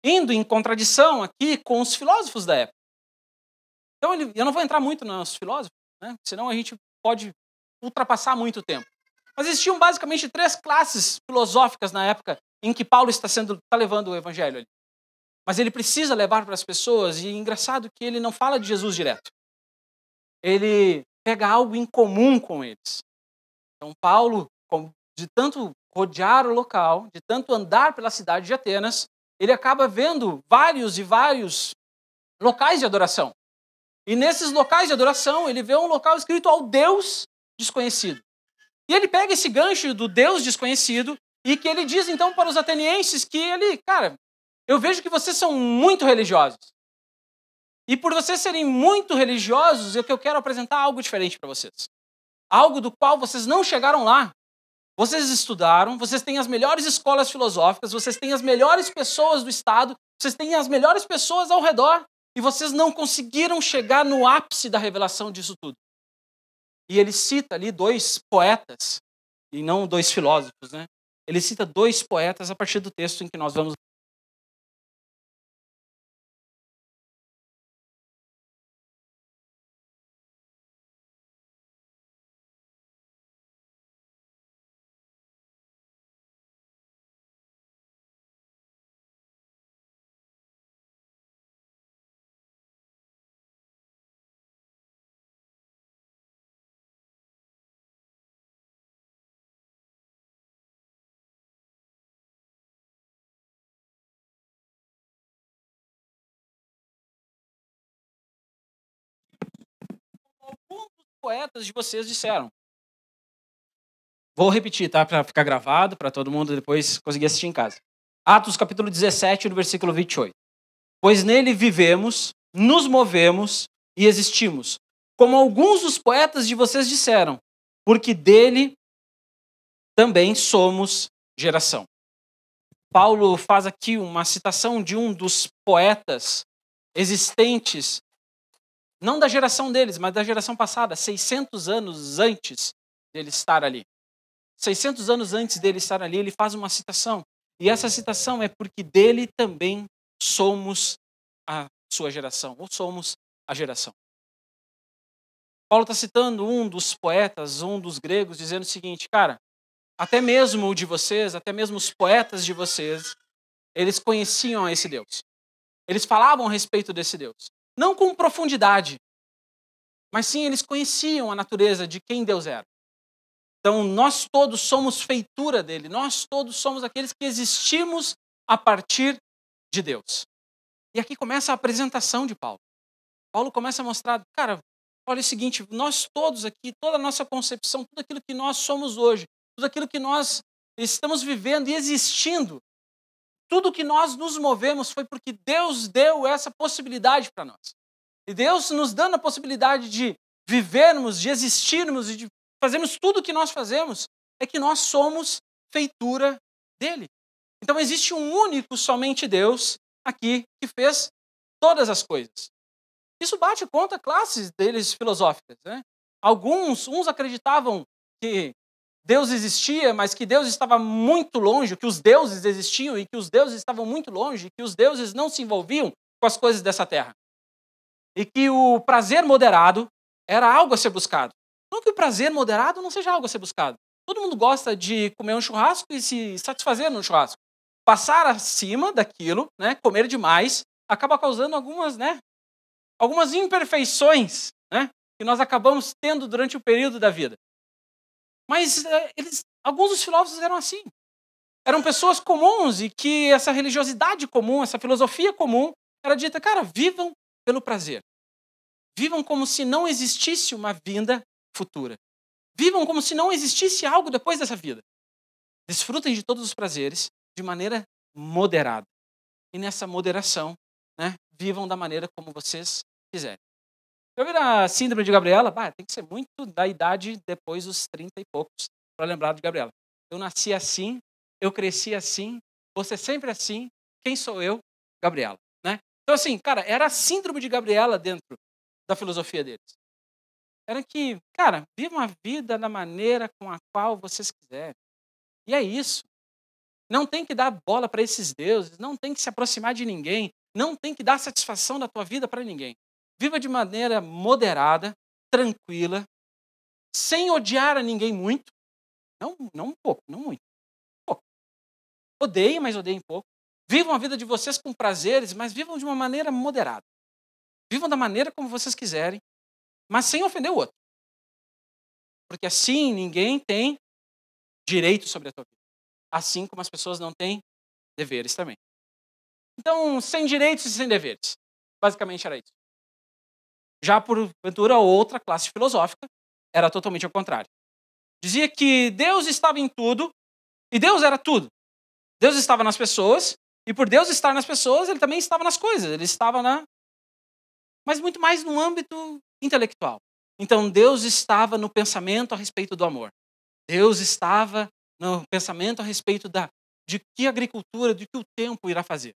Indo em contradição aqui com os filósofos da época. Então, eu não vou entrar muito nos filósofos, né? Senão a gente pode ultrapassar muito tempo. Mas existiam basicamente 3 classes filosóficas na época em que Paulo está levando o evangelho ali. Mas ele precisa levar para as pessoas, e é engraçado que ele não fala de Jesus direto. Ele pega algo em comum com eles. Então Paulo, de tanto rodear o local, de tanto andar pela cidade de Atenas, ele acaba vendo vários e vários locais de adoração. E nesses locais de adoração, ele vê um local escrito ao Deus desconhecido. E ele pega esse gancho do Deus desconhecido e que ele diz então para os atenienses que cara, eu vejo que vocês são muito religiosos. E por vocês serem muito religiosos, eu quero apresentar algo diferente para vocês. Algo do qual vocês não chegaram lá. Vocês estudaram, vocês têm as melhores escolas filosóficas, vocês têm as melhores pessoas do estado, vocês têm as melhores pessoas ao redor, e vocês não conseguiram chegar no ápice da revelação disso tudo. E ele cita ali 2 poetas, e não 2 filósofos, né? Ele cita 2 poetas a partir do texto em que nós vamos. Alguns dos poetas de vocês disseram. Vou repetir, tá? Para ficar gravado, para todo mundo depois conseguir assistir em casa. Atos capítulo 17, no versículo 28. Pois nele vivemos, nos movemos e existimos, como alguns dos poetas de vocês disseram, porque dele também somos geração. Paulo faz aqui uma citação de um dos poetas existentes, não da geração deles, mas da geração passada, 600 anos antes dele estar ali. 600 anos antes dele estar ali, ele faz uma citação. E essa citação é porque dele também somos a sua geração, ou somos a geração. Paulo está citando um dos poetas, um dos gregos, dizendo o seguinte, cara, até mesmo o de vocês, até mesmo os poetas de vocês, eles conheciam esse Deus. Eles falavam a respeito desse Deus. Não com profundidade, mas sim eles conheciam a natureza de quem Deus era. Então, nós todos somos feitura dele, nós todos somos aqueles que existimos a partir de Deus. E aqui começa a apresentação de Paulo. Paulo começa a mostrar, cara, olha o seguinte, nós todos aqui, toda a nossa concepção, tudo aquilo que nós somos hoje, tudo aquilo que nós estamos vivendo e existindo, tudo que nós nos movemos foi porque Deus deu essa possibilidade para nós. E Deus nos dando a possibilidade de vivermos, de existirmos e de fazermos tudo o que nós fazemos, é que nós somos feitura dele. Então existe um único, somente Deus, aqui, que fez todas as coisas. Isso bate contra classes deles filosóficas, né? Uns acreditavam que Deus existia, mas que Deus estava muito longe, que os deuses existiam e que os deuses estavam muito longe, que os deuses não se envolviam com as coisas dessa terra. E que o prazer moderado era algo a ser buscado. Não que o prazer moderado não seja algo a ser buscado. Todo mundo gosta de comer um churrasco e se satisfazer no churrasco. Passar acima daquilo, né, comer demais, acaba causando algumas imperfeições, né, que nós acabamos tendo durante o período da vida. Mas alguns dos filósofos eram assim. Eram pessoas comuns e que essa religiosidade comum, essa filosofia comum, era dita, cara, vivam pelo prazer. Vivam como se não existisse uma vinda futura. Vivam como se não existisse algo depois dessa vida. Desfrutem de todos os prazeres de maneira moderada. E nessa moderação, né, vivam da maneira como vocês quiserem. Já viram a síndrome de Gabriela? Tem que ser muito da idade depois dos 30 e poucos para lembrar de Gabriela. Eu nasci assim, eu cresci assim, você sempre assim, quem sou eu? Gabriela, né? Então assim, cara, era a síndrome de Gabriela dentro da filosofia deles. Era que, cara, viva uma vida da maneira com a qual vocês quiserem. E é isso. Não tem que dar bola para esses deuses, não tem que se aproximar de ninguém, não tem que dar satisfação da tua vida para ninguém. Viva de maneira moderada, tranquila, sem odiar a ninguém muito. Não um pouco, não muito. Pouco. Odeiem, mas odeiem pouco. Vivam a vida de vocês com prazeres, mas vivam de uma maneira moderada. Vivam da maneira como vocês quiserem, mas sem ofender o outro. Porque assim ninguém tem direito sobre a tua vida. Assim como as pessoas não têm deveres também. Então, sem direitos e sem deveres. Basicamente era isso. Já porventura, outra classe filosófica era totalmente ao contrário. Dizia que Deus estava em tudo e Deus era tudo. Deus estava nas pessoas e por Deus estar nas pessoas, ele também estava nas coisas. Ele estava mas muito mais no âmbito intelectual. Então, Deus estava no pensamento a respeito do amor. Deus estava no pensamento a respeito de que a agricultura, de que o tempo irá fazer.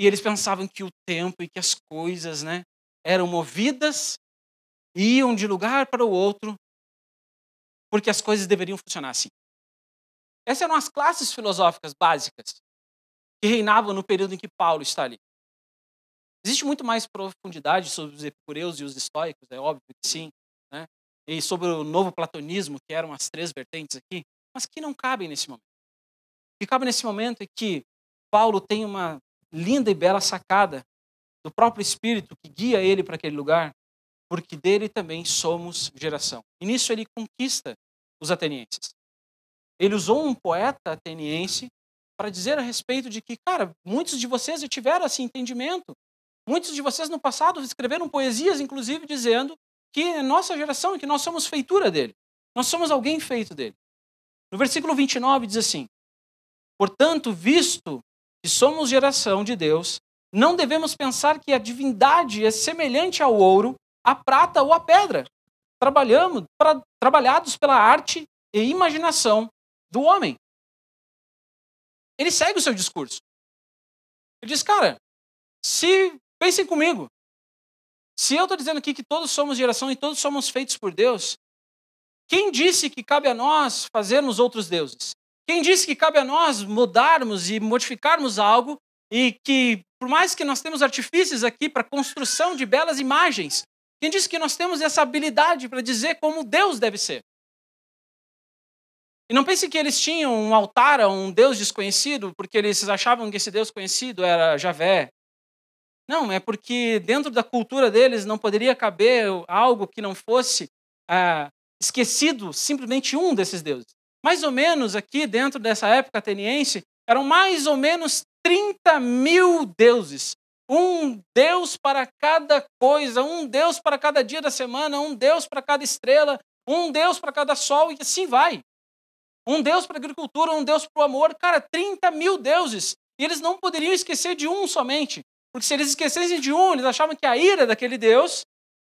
E eles pensavam que o tempo e que as coisas, né, eram movidas e iam de lugar para o outro, porque as coisas deveriam funcionar assim. Essas eram as classes filosóficas básicas que reinavam no período em que Paulo está ali. Existe muito mais profundidade sobre os epicureus e os estoicos, é óbvio que sim, né? E sobre o novo platonismo, que eram as 3 vertentes aqui, mas que não cabem nesse momento. O que cabe nesse momento é que Paulo tem uma linda e bela sacada do próprio Espírito que guia ele para aquele lugar, porque dele também somos geração. E nisso ele conquista os atenienses. Ele usou um poeta ateniense para dizer a respeito de que, cara, muitos de vocês já tiveram esse entendimento. Muitos de vocês no passado escreveram poesias, inclusive, dizendo que é nossa geração, que nós somos feitura dele. Nós somos alguém feito dele. No versículo 29 diz assim: portanto, visto que somos geração de Deus, não devemos pensar que a divindade é semelhante ao ouro, à prata ou à pedra, trabalhados pela arte e imaginação do homem. Ele segue o seu discurso. Ele diz, cara, pensem comigo, se eu estou dizendo aqui que todos somos geração e todos somos feitos por Deus, quem disse que cabe a nós fazermos outros deuses? Quem disse que cabe a nós mudarmos e modificarmos algo e que, por mais que nós temos artifícios aqui para construção de belas imagens, quem disse que nós temos essa habilidade para dizer como Deus deve ser? E não pense que eles tinham um altar a um Deus desconhecido porque eles achavam que esse Deus conhecido era Javé. Não, é porque dentro da cultura deles não poderia caber algo que não fosse esquecido simplesmente um desses deuses. Mais ou menos aqui dentro dessa época ateniense, eram mais ou menos 30 mil deuses. Um Deus para cada coisa, um Deus para cada dia da semana, um Deus para cada estrela, um Deus para cada sol e assim vai. Um Deus para a agricultura, um Deus para o amor. Cara, 30 mil deuses. E eles não poderiam esquecer de um somente. Porque se eles esquecessem de um, eles achavam que a ira daquele Deus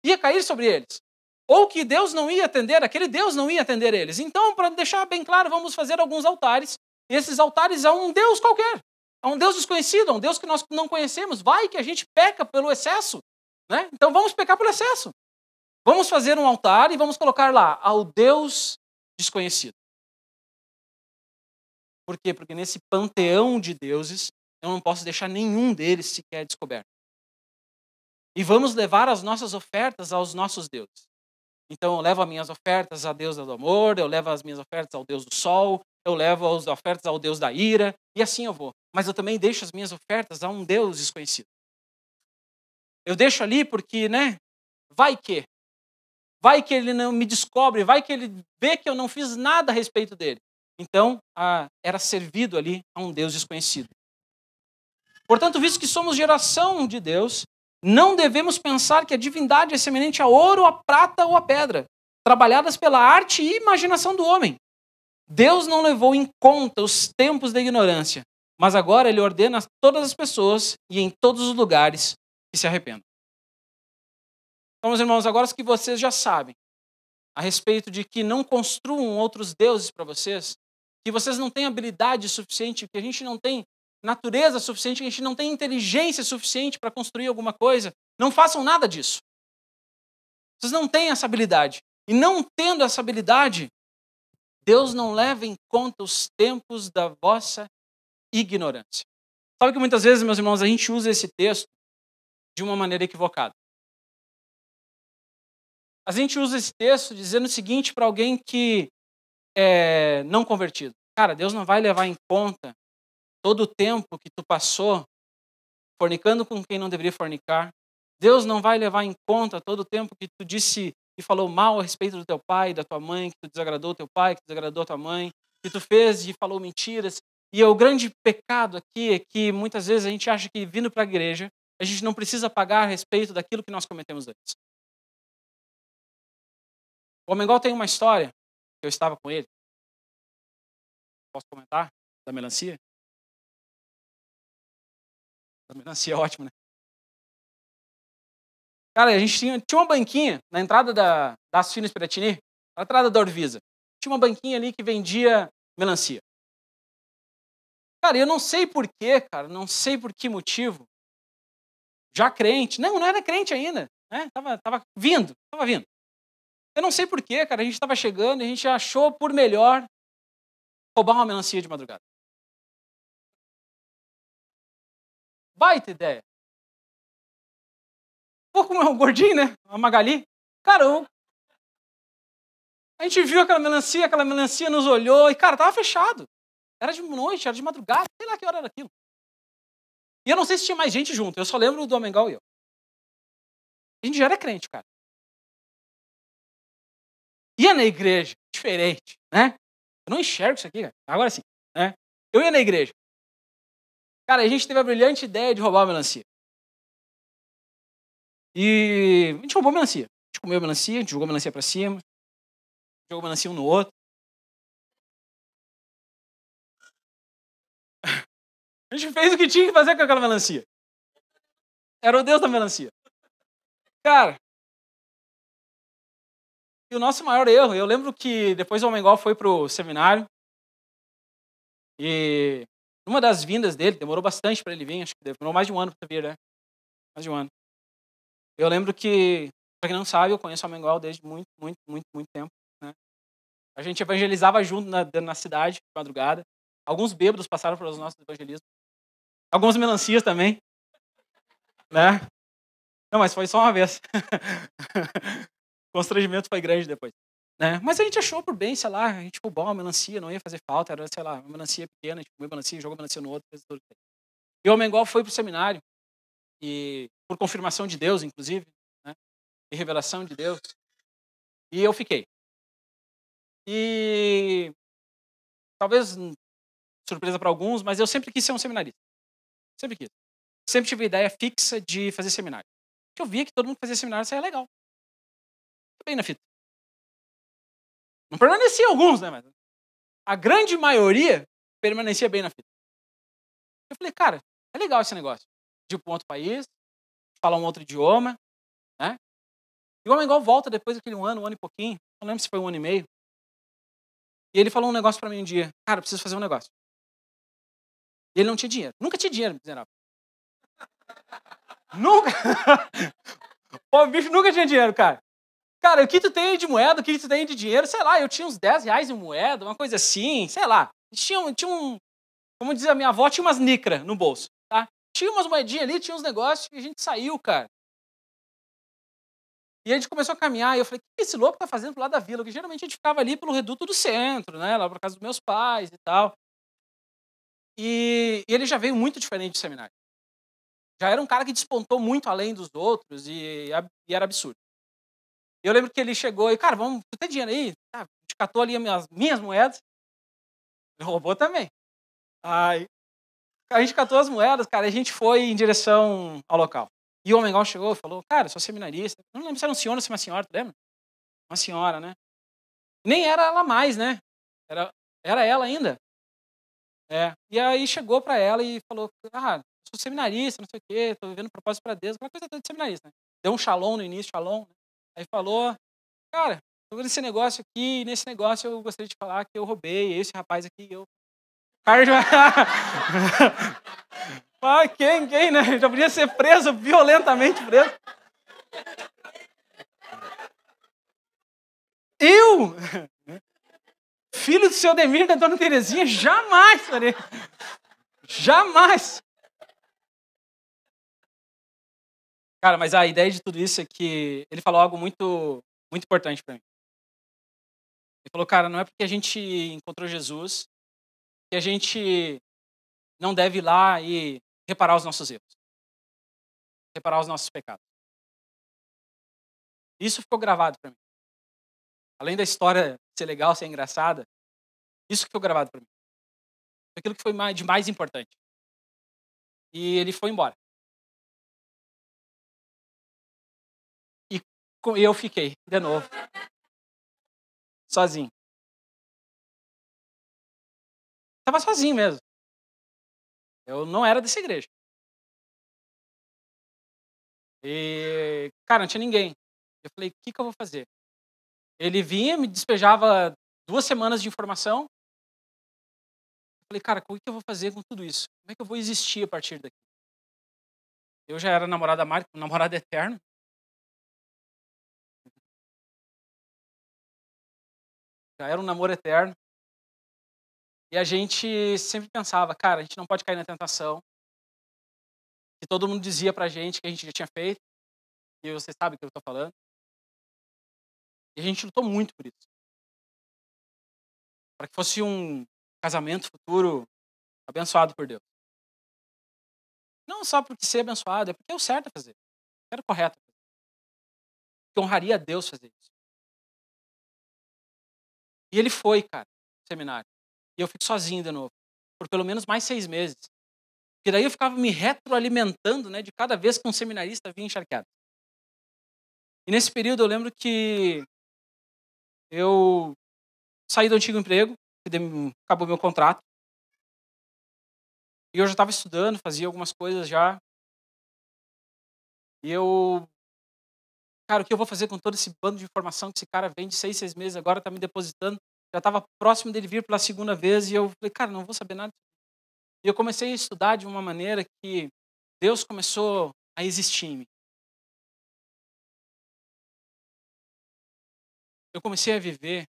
ia cair sobre eles. Ou que Deus não ia atender, aquele Deus não ia atender eles. Então, para deixar bem claro, vamos fazer alguns altares. E esses altares a um Deus qualquer. A um Deus desconhecido, a um Deus que nós não conhecemos. Vai que a gente peca pelo excesso. Né? Então vamos pecar pelo excesso. Vamos fazer um altar e vamos colocar lá ao Deus desconhecido. Por quê? Porque nesse panteão de deuses, eu não posso deixar nenhum deles sequer descoberto. E vamos levar as nossas ofertas aos nossos deuses. Então eu levo as minhas ofertas a Deus do amor, eu levo as minhas ofertas ao Deus do sol, eu levo as ofertas ao Deus da ira, e assim eu vou. Mas eu também deixo as minhas ofertas a um Deus desconhecido. Eu deixo ali porque, né, vai que ele não me descobre, vai que ele vê que eu não fiz nada a respeito dele. Então, era servido ali a um Deus desconhecido. Portanto, visto que somos geração de Deus, não devemos pensar que a divindade é semelhante a ouro, a prata ou a pedra, trabalhadas pela arte e imaginação do homem. Deus não levou em conta os tempos da ignorância, mas agora ele ordena a todas as pessoas e em todos os lugares que se arrependam. Então, meus irmãos, agora que vocês já sabem a respeito de que não construam outros deuses para vocês, que vocês não têm habilidade suficiente, que a gente não tem natureza suficiente, que a gente não tem inteligência suficiente para construir alguma coisa. Não façam nada disso. Vocês não têm essa habilidade. E não tendo essa habilidade, Deus não leva em conta os tempos da vossa ignorância. Sabe que muitas vezes, meus irmãos, a gente usa esse texto de uma maneira equivocada. A gente usa esse texto dizendo o seguinte para alguém que é não convertido. Cara, Deus não vai levar em conta todo o tempo que tu passou fornicando com quem não deveria fornicar. Deus não vai levar em conta todo o tempo que tu disse e falou mal a respeito do teu pai e da tua mãe, que tu desagradou teu pai, que tu desagradou tua mãe, que tu fez e falou mentiras. E o grande pecado aqui é que muitas vezes a gente acha que vindo para a igreja, a gente não precisa pagar a respeito daquilo que nós cometemos antes. O Homem Gol tem uma história, eu estava com ele. Posso comentar? Da melancia? Da melancia é ótimo, né? Cara, a gente tinha uma banquinha na entrada das Finas Piratini, na entrada da Orvisa. Tinha uma banquinha ali que vendia melancia. Cara, eu não sei porquê, cara, não sei por que motivo. Já crente, não era crente ainda, né? Tava vindo. Eu não sei porquê, cara, a gente estava chegando e a gente achou por melhor roubar uma melancia de madrugada. Baita ideia. Vou comer um gordinho, né? Uma Magali. Cara, a gente viu aquela melancia nos olhou e, cara, tava fechado. Era de noite, era de madrugada, sei lá que hora era aquilo. E eu não sei se tinha mais gente junto, eu só lembro do Amengal e eu. A gente já era crente, cara. Ia na igreja, diferente, né? Eu não enxergo isso aqui, cara. Agora sim, né? Eu ia na igreja. Cara, a gente teve a brilhante ideia de roubar a melancia. E a gente roubou a melancia. A gente comeu a melancia, a gente jogou a melancia pra cima, jogou a melancia um no outro. A gente fez o que tinha que fazer com aquela melancia. Era o Deus da melancia. Cara, e o nosso maior erro, eu lembro que depois o Homem-Gol foi pro seminário e uma das vindas dele, demorou bastante para ele vir, acho que demorou mais de um ano para vir, né? Mais de um ano. Eu lembro que, para quem não sabe, eu conheço o Homem-Gol desde muito tempo, né? A gente evangelizava junto na cidade, de madrugada. Alguns bêbados passaram pelos nossos evangelismos. Algumas melancias também, né? Não, mas foi só uma vez. O constrangimento foi grande depois, né? Mas a gente achou por bem, sei lá, a gente roubou uma melancia, não ia fazer falta, era, sei lá, uma melancia pequena, a gente comeu melancia, jogou melancia no outro, fez tudo. E o Homem-Gol foi pro seminário, e por confirmação de Deus, inclusive, né? E revelação de Deus. E eu fiquei. E talvez surpresa para alguns, mas eu sempre quis ser um seminarista. Sempre quis. Sempre tive a ideia fixa de fazer seminário. Porque eu via que todo mundo que fazia seminário saía legal. Bem na fita. Não permanecia alguns, né? Mas a grande maioria permanecia bem na fita. Eu falei, cara, é legal esse negócio. De ir para um outro país, falar um outro idioma, né? E o Homem-Gol volta depois daquele um ano e pouquinho. Não lembro se foi um ano e meio. E ele falou um negócio para mim um dia. Cara, eu preciso fazer um negócio. E ele não tinha dinheiro. Nunca tinha dinheiro, miserável. Nunca. O bicho nunca tinha dinheiro, cara. Cara, o que tu tem de moeda, o que tu tem de dinheiro, sei lá, eu tinha uns 10 reais em moeda, uma coisa assim, sei lá. Tinha um, como diz a minha avó, tinha umas nicra no bolso, tá? Tinha umas moedinhas ali, tinha uns negócios, e a gente saiu, cara. E a gente começou a caminhar, e eu falei, o que esse louco tá fazendo pro lado da vila? Porque geralmente a gente ficava ali pelo reduto do centro, né, lá pra casa dos meus pais e tal. E ele já veio muito diferente do seminário. Já era um cara que despontou muito além dos outros, e era absurdo. Eu lembro que ele chegou e, cara, vamos, tu tem dinheiro aí? Ah, a gente catou ali as minhas moedas. Ele roubou também. Aí, a gente catou as moedas, cara, e a gente foi em direção ao local. E o Homem-Gol chegou e falou, cara, eu sou seminarista. Não lembro se era um senhor ou se uma senhora, tu lembra? Uma senhora, né? Nem era ela mais, né? Era ela ainda. É. E aí chegou pra ela e falou, ah, eu sou seminarista, não sei o quê, tô vivendo propósito pra Deus, aquela coisa toda de seminarista, né? Deu um shalom no início, shalom, né? Aí falou, cara, tô vendo esse negócio aqui, e nesse negócio eu gostaria de falar que eu roubei, esse rapaz aqui, eu... Ah, quem, né? Já podia ser preso, violentamente preso. Eu, filho do seu Demir, da dona Terezinha, jamais farei. Jamais. Cara, mas a ideia de tudo isso é que ele falou algo muito, muito importante para mim. Ele falou, cara, não é porque a gente encontrou Jesus que a gente não deve ir lá e reparar os nossos erros. Reparar os nossos pecados. Isso ficou gravado para mim. Além da história ser legal, ser engraçada, isso ficou gravado para mim. Foi aquilo que foi de mais importante. E ele foi embora. E eu fiquei, de novo, sozinho. Estava sozinho mesmo. Eu não era dessa igreja. E, cara, não tinha ninguém. Eu falei, o que eu vou fazer? Ele vinha, me despejava 2 semanas de informação. Eu falei, cara, o que eu vou fazer com tudo isso? Como é que eu vou existir a partir daqui? Eu já era namorado eterno. Já era um namoro eterno. E a gente sempre pensava, cara, a gente não pode cair na tentação. Que todo mundo dizia pra gente que a gente já tinha feito. E você sabe o que eu tô falando. E a gente lutou muito por isso. Para que fosse um casamento futuro abençoado por Deus. Não só porque ser abençoado, é porque é o certo a fazer. Era o correto. Que honraria a Deus fazer isso. E ele foi, cara, no seminário. E eu fico sozinho de novo. Por pelo menos mais 6 meses. Porque daí eu ficava me retroalimentando, né, de cada vez que um seminarista vinha encharcado. E nesse período eu lembro que eu saí do antigo emprego, acabou meu contrato. E eu já estava estudando, fazia algumas coisas já. E eu... Cara, o que eu vou fazer com todo esse bando de informação que esse cara vem de 6 meses, agora está me depositando. Já estava próximo dele vir pela segunda vez e eu falei, cara, não vou saber nada. E eu comecei a estudar de uma maneira que Deus começou a existir em mim. Eu comecei a viver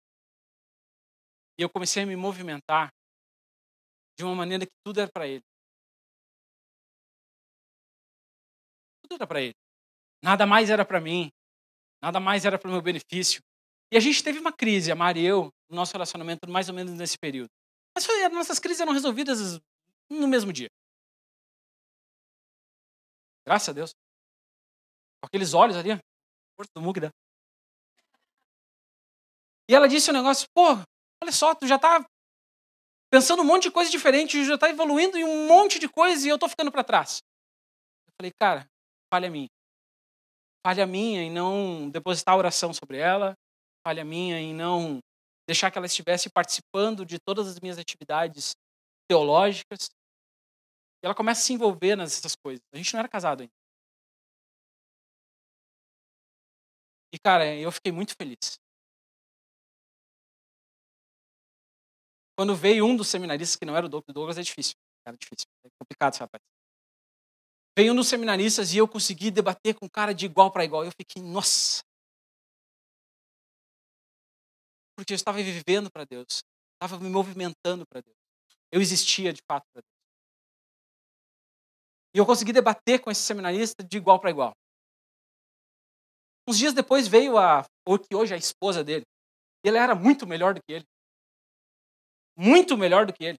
e eu comecei a me movimentar de uma maneira que tudo era para Ele. Tudo era para Ele. Nada mais era para mim. Nada mais era para o meu benefício. E a gente teve uma crise, a Mari e eu, no nosso relacionamento, mais ou menos nesse período. Mas nossas crises eram resolvidas no mesmo dia. Graças a Deus. Com aqueles olhos ali, Porto do Mugda. E ela disse um negócio, pô, olha só, tu já tá pensando um monte de coisa diferente, já tá evoluindo em um monte de coisa e eu tô ficando para trás. Eu falei, cara, falha minha. Falha minha em não depositar oração sobre ela, falha minha em não deixar que ela estivesse participando de todas as minhas atividades teológicas. E ela começa a se envolver nessas coisas. A gente não era casado ainda. E, cara, eu fiquei muito feliz. Quando veio um dos seminaristas, que não era o Douglas, é difícil. Era difícil, é complicado esse rapaz. Veio um dos seminaristas e eu consegui debater com o cara de igual para igual. Eu fiquei, nossa. Porque eu estava vivendo para Deus. Estava me movimentando para Deus. Eu existia de fato para Deus. E eu consegui debater com esse seminarista de igual para igual. Uns dias depois veio o que hoje é a esposa dele. E ela era muito melhor do que ele. Muito melhor do que ele.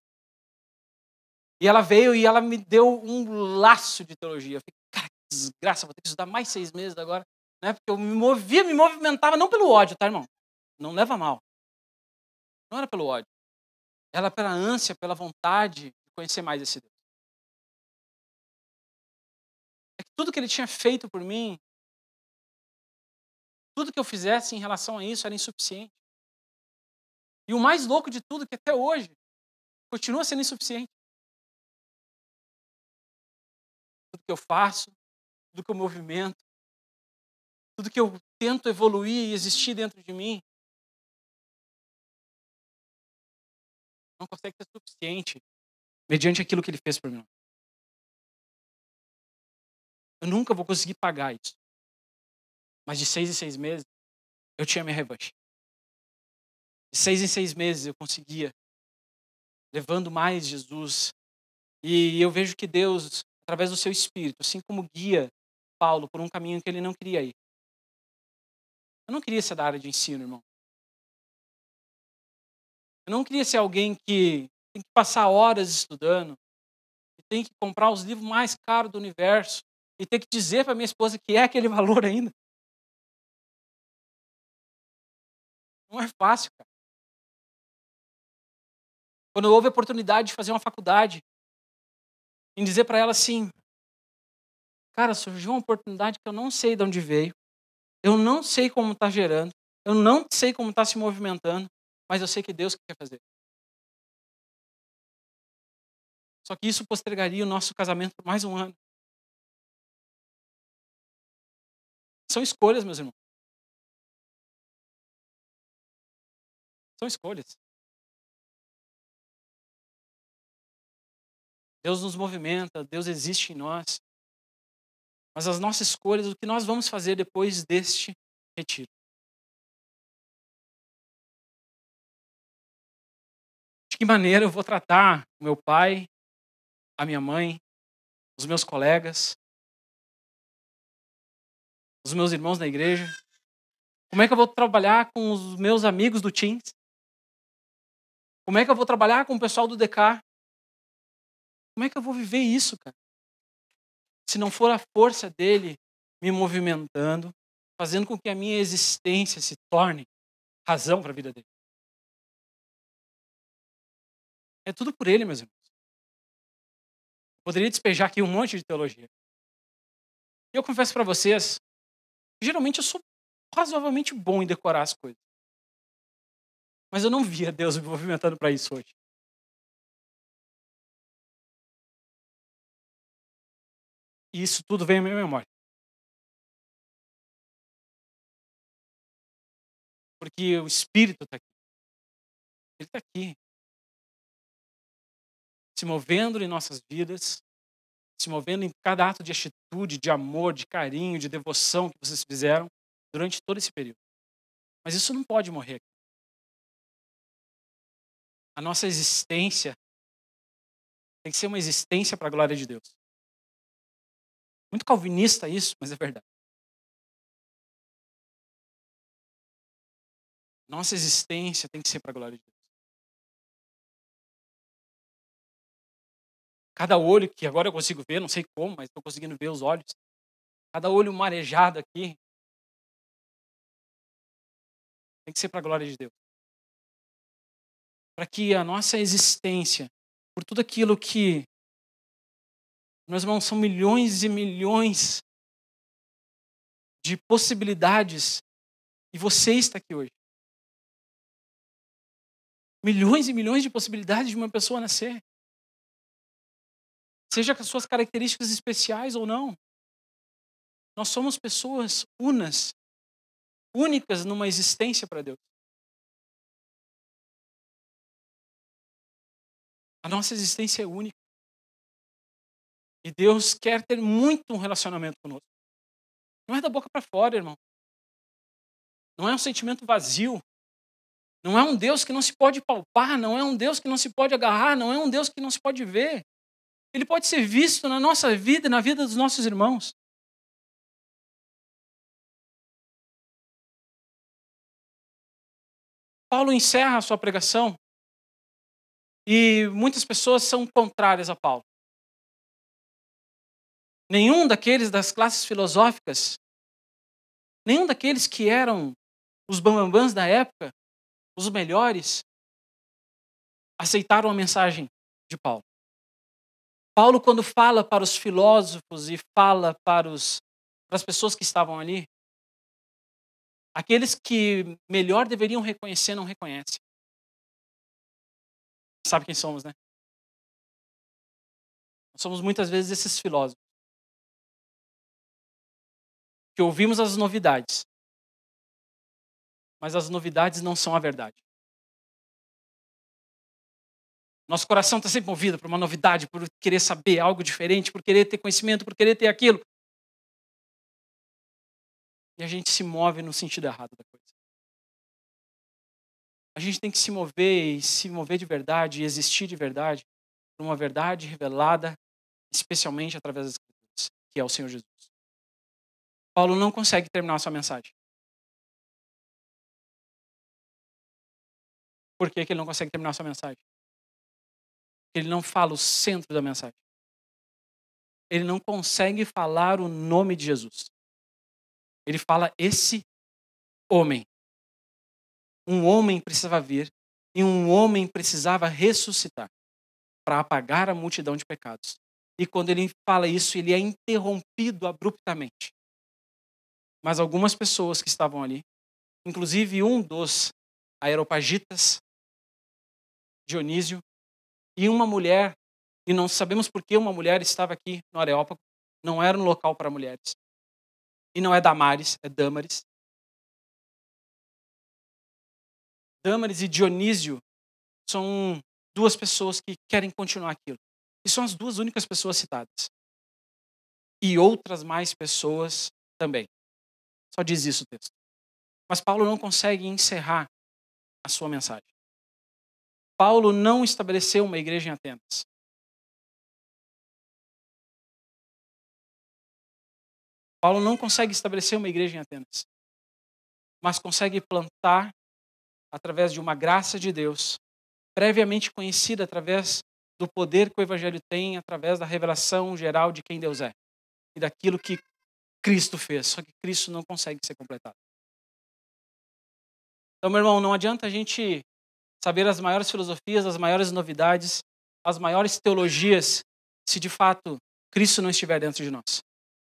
E ela veio e ela me deu um laço de teologia. Eu fiquei, cara, que desgraça, vou ter que estudar mais 6 meses agora. Né? Porque eu me movimentava não pelo ódio, tá, irmão? Não leva a mal. Não era pelo ódio. Era pela ânsia, pela vontade de conhecer mais esse Deus. É que tudo que ele tinha feito por mim, tudo que eu fizesse em relação a isso era insuficiente. E o mais louco de tudo é que até hoje continua sendo insuficiente. Tudo que eu faço, tudo que eu movimento, tudo que eu tento evoluir e existir dentro de mim, não consegue ser suficiente mediante aquilo que ele fez por mim. Eu nunca vou conseguir pagar isso. Mas de 6 em 6 meses, eu tinha minha revanche. De 6 em 6 meses, eu conseguia, levando mais Jesus. E eu vejo que Deus, através do seu Espírito, assim como guia Paulo por um caminho que ele não queria ir. Eu não queria ser da área de ensino, irmão. Eu não queria ser alguém que tem que passar horas estudando, que tem que comprar os livros mais caros do universo e ter que dizer para minha esposa que é aquele valor ainda. Não é fácil, cara. Quando houve a oportunidade de fazer uma faculdade, em dizer para ela assim, cara, surgiu uma oportunidade que eu não sei de onde veio, eu não sei como está gerando, eu não sei como está se movimentando, mas eu sei que Deus quer fazer. Só que isso postergaria o nosso casamento por mais um ano. São escolhas, meus irmãos. São escolhas. Deus nos movimenta, Deus existe em nós. Mas as nossas escolhas, o que nós vamos fazer depois deste retiro? De que maneira eu vou tratar o meu pai, a minha mãe, os meus colegas, os meus irmãos na igreja? Como é que eu vou trabalhar com os meus amigos do Teams? Como é que eu vou trabalhar com o pessoal do DK? Como é que eu vou viver isso, cara? Se não for a força dele me movimentando, fazendo com que a minha existência se torne razão para a vida dele. É tudo por ele, meus irmãos. Poderia despejar aqui um monte de teologia. E eu confesso para vocês, geralmente eu sou razoavelmente bom em decorar as coisas. Mas eu não via Deus me movimentando para isso hoje. E isso tudo vem à minha memória. Porque o Espírito está aqui. Ele está aqui. Se movendo em nossas vidas, se movendo em cada ato de atitude, de amor, de carinho, de devoção que vocês fizeram durante todo esse período. Mas isso não pode morrer aqui. A nossa existência tem que ser uma existência para a glória de Deus. Muito calvinista isso, mas é verdade. Nossa existência tem que ser para a glória de Deus. Cada olho que agora eu consigo ver, não sei como, mas estou conseguindo ver os olhos. Cada olho marejado aqui tem que ser para a glória de Deus. Para que a nossa existência, por tudo aquilo que, meus irmãos, são milhões e milhões de possibilidades, e você está aqui hoje. Milhões e milhões de possibilidades de uma pessoa nascer. Seja com as suas características especiais ou não. Nós somos pessoas unas, únicas numa existência para Deus. A nossa existência é única. E Deus quer ter muito um relacionamento conosco. Não é da boca para fora, irmão. Não é um sentimento vazio. Não é um Deus que não se pode palpar, não é um Deus que não se pode agarrar, não é um Deus que não se pode ver. Ele pode ser visto na nossa vida e na vida dos nossos irmãos. Paulo encerra a sua pregação e muitas pessoas são contrárias a Paulo. Nenhum daqueles das classes filosóficas, nenhum daqueles que eram os bambambãs da época, os melhores, aceitaram a mensagem de Paulo. Paulo, quando fala para os filósofos e fala para as pessoas que estavam ali, aqueles que melhor deveriam reconhecer, não reconhecem. Sabe quem somos, né? Nós somos muitas vezes esses filósofos que ouvimos as novidades, mas as novidades não são a verdade. Nosso coração está sempre movido por uma novidade, por querer saber algo diferente, por querer ter conhecimento, por querer ter aquilo. e a gente se move no sentido errado da coisa. A gente tem que se mover e se mover de verdade e existir de verdade por uma verdade revelada, especialmente através das Escrituras, que é o Senhor Jesus. Paulo não consegue terminar a sua mensagem. Por que ele não consegue terminar a sua mensagem? Ele não fala o centro da mensagem. Ele não consegue falar o nome de Jesus. Ele fala esse homem. Um homem precisava vir e um homem precisava ressuscitar para apagar a multidão de pecados. E quando ele fala isso, ele é interrompido abruptamente. Mas algumas pessoas que estavam ali, inclusive um dos aeropagitas, Dionísio, e uma mulher, e não sabemos por que uma mulher estava aqui no Areópago, não era um local para mulheres. E não é Damares, é Dâmaris. Dâmaris e Dionísio são duas pessoas que querem continuar aquilo. E são as duas únicas pessoas citadas. E outras mais pessoas também. Só diz isso o texto. Mas Paulo não consegue encerrar a sua mensagem. Paulo não estabeleceu uma igreja em Atenas. Paulo não consegue estabelecer uma igreja em Atenas. Mas consegue plantar, através de uma graça de Deus, previamente conhecida através do poder que o Evangelho tem, através da revelação geral de quem Deus é. E daquilo que Cristo fez. Só que Cristo não consegue ser completado. Então, meu irmão, não adianta a gente saber as maiores filosofias, as maiores novidades, as maiores teologias, se de fato Cristo não estiver dentro de nós.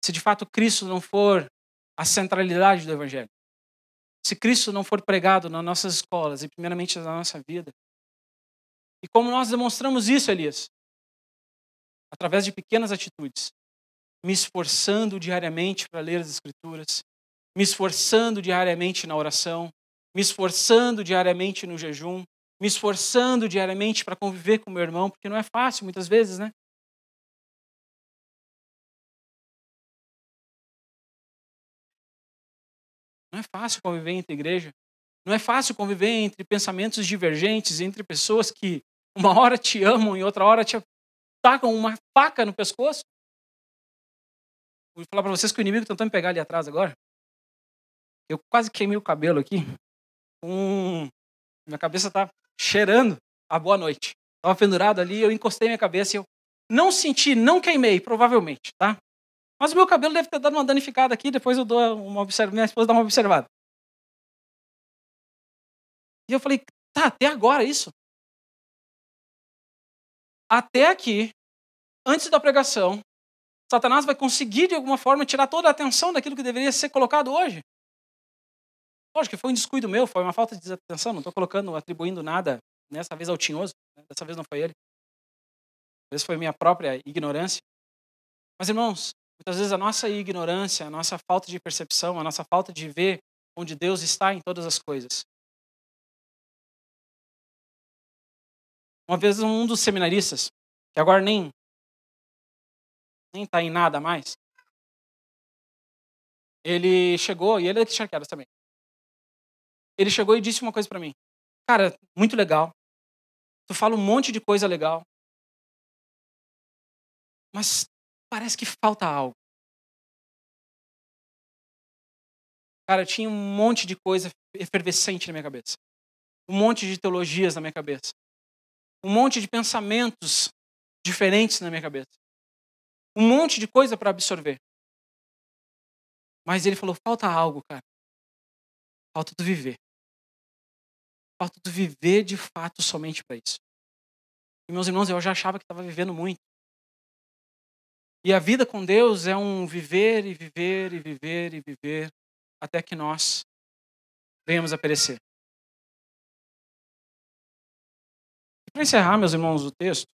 Se de fato Cristo não for a centralidade do Evangelho. Se Cristo não for pregado nas nossas escolas e primeiramente na nossa vida. E como nós demonstramos isso, Elias? Através de pequenas atitudes. Me esforçando diariamente para ler as Escrituras. Me esforçando diariamente na oração. Me esforçando diariamente no jejum. Me esforçando diariamente para conviver com meu irmão, porque não é fácil muitas vezes, né? Não é fácil conviver entre igreja. Não é fácil conviver entre pensamentos divergentes, entre pessoas que uma hora te amam e outra hora te tacam uma faca no pescoço. Vou falar para vocês que o inimigo tentou me pegar ali atrás agora. Eu quase queimei o cabelo aqui. Minha cabeça tá cheirando a boa noite. Estava pendurado ali, eu encostei minha cabeça e eu não senti, não queimei, provavelmente, tá? Mas o meu cabelo deve ter dado uma danificada aqui, depois eu dou uma observada, minha esposa dá uma observada. E eu falei, tá, até agora isso? Até aqui, antes da pregação, Satanás vai conseguir de alguma forma tirar toda a atenção daquilo que deveria ser colocado hoje. Lógico que foi um descuido meu, foi uma falta de atenção, não estou atribuindo nada, dessa vez ao Tinhoso, né? Dessa vez não foi ele. Dessa vez foi minha própria ignorância. Mas, irmãos, muitas vezes a nossa ignorância, a nossa falta de percepção, a nossa falta de ver onde Deus está em todas as coisas. Uma vez um dos seminaristas, que agora nem está em nada mais, ele chegou, e ele é de Charqueadas também. Ele chegou e disse uma coisa para mim. Cara, muito legal. Tu fala um monte de coisa legal. Mas parece que falta algo. Cara, tinha um monte de coisa efervescente na minha cabeça. Um monte de teologias na minha cabeça. Um monte de pensamentos diferentes na minha cabeça. Um monte de coisa para absorver. Mas ele falou, falta algo, cara. Falta tu viver. Falta tu viver de fato somente para isso. E meus irmãos, eu já achava que estava vivendo muito. E a vida com Deus é um viver e viver e viver e viver até que nós venhamos a perecer. E para encerrar, meus irmãos, o texto,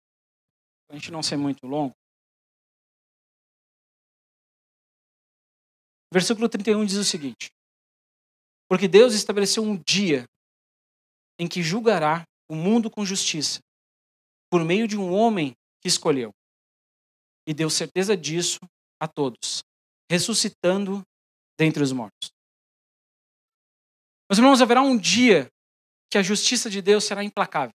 para a gente não ser muito longo, versículo 31 diz o seguinte: porque Deus estabeleceu um dia em que julgará o mundo com justiça, por meio de um homem que escolheu. E deu certeza disso a todos, ressuscitando dentre os mortos. Meus irmãos, haverá um dia que a justiça de Deus será implacável.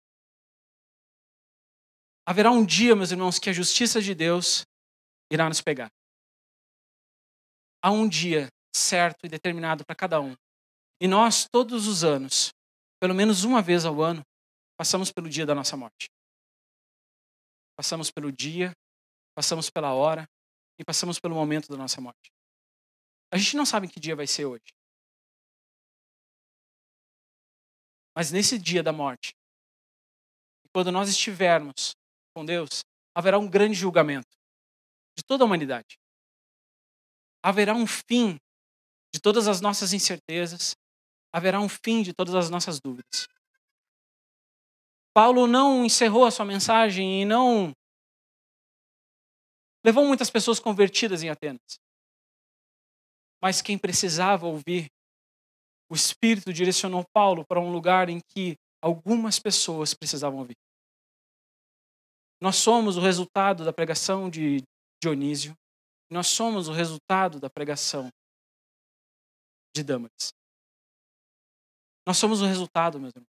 Haverá um dia, meus irmãos, que a justiça de Deus irá nos pegar. Há um dia certo e determinado para cada um. E nós, todos os anos, pelo menos uma vez ao ano, passamos pelo dia da nossa morte. Passamos pelo dia, passamos pela hora e passamos pelo momento da nossa morte. A gente não sabe que dia vai ser hoje. Mas nesse dia da morte, quando nós estivermos com Deus, haverá um grande julgamento de toda a humanidade. Haverá um fim de todas as nossas incertezas, haverá um fim de todas as nossas dúvidas. Paulo não encerrou a sua mensagem e não levou muitas pessoas convertidas em Atenas. Mas quem precisava ouvir, o Espírito direcionou Paulo para um lugar em que algumas pessoas precisavam ouvir. Nós somos o resultado da pregação de Dionísio. Nós somos o resultado da pregação de Dâmaris. Nós somos o resultado, meus irmãos.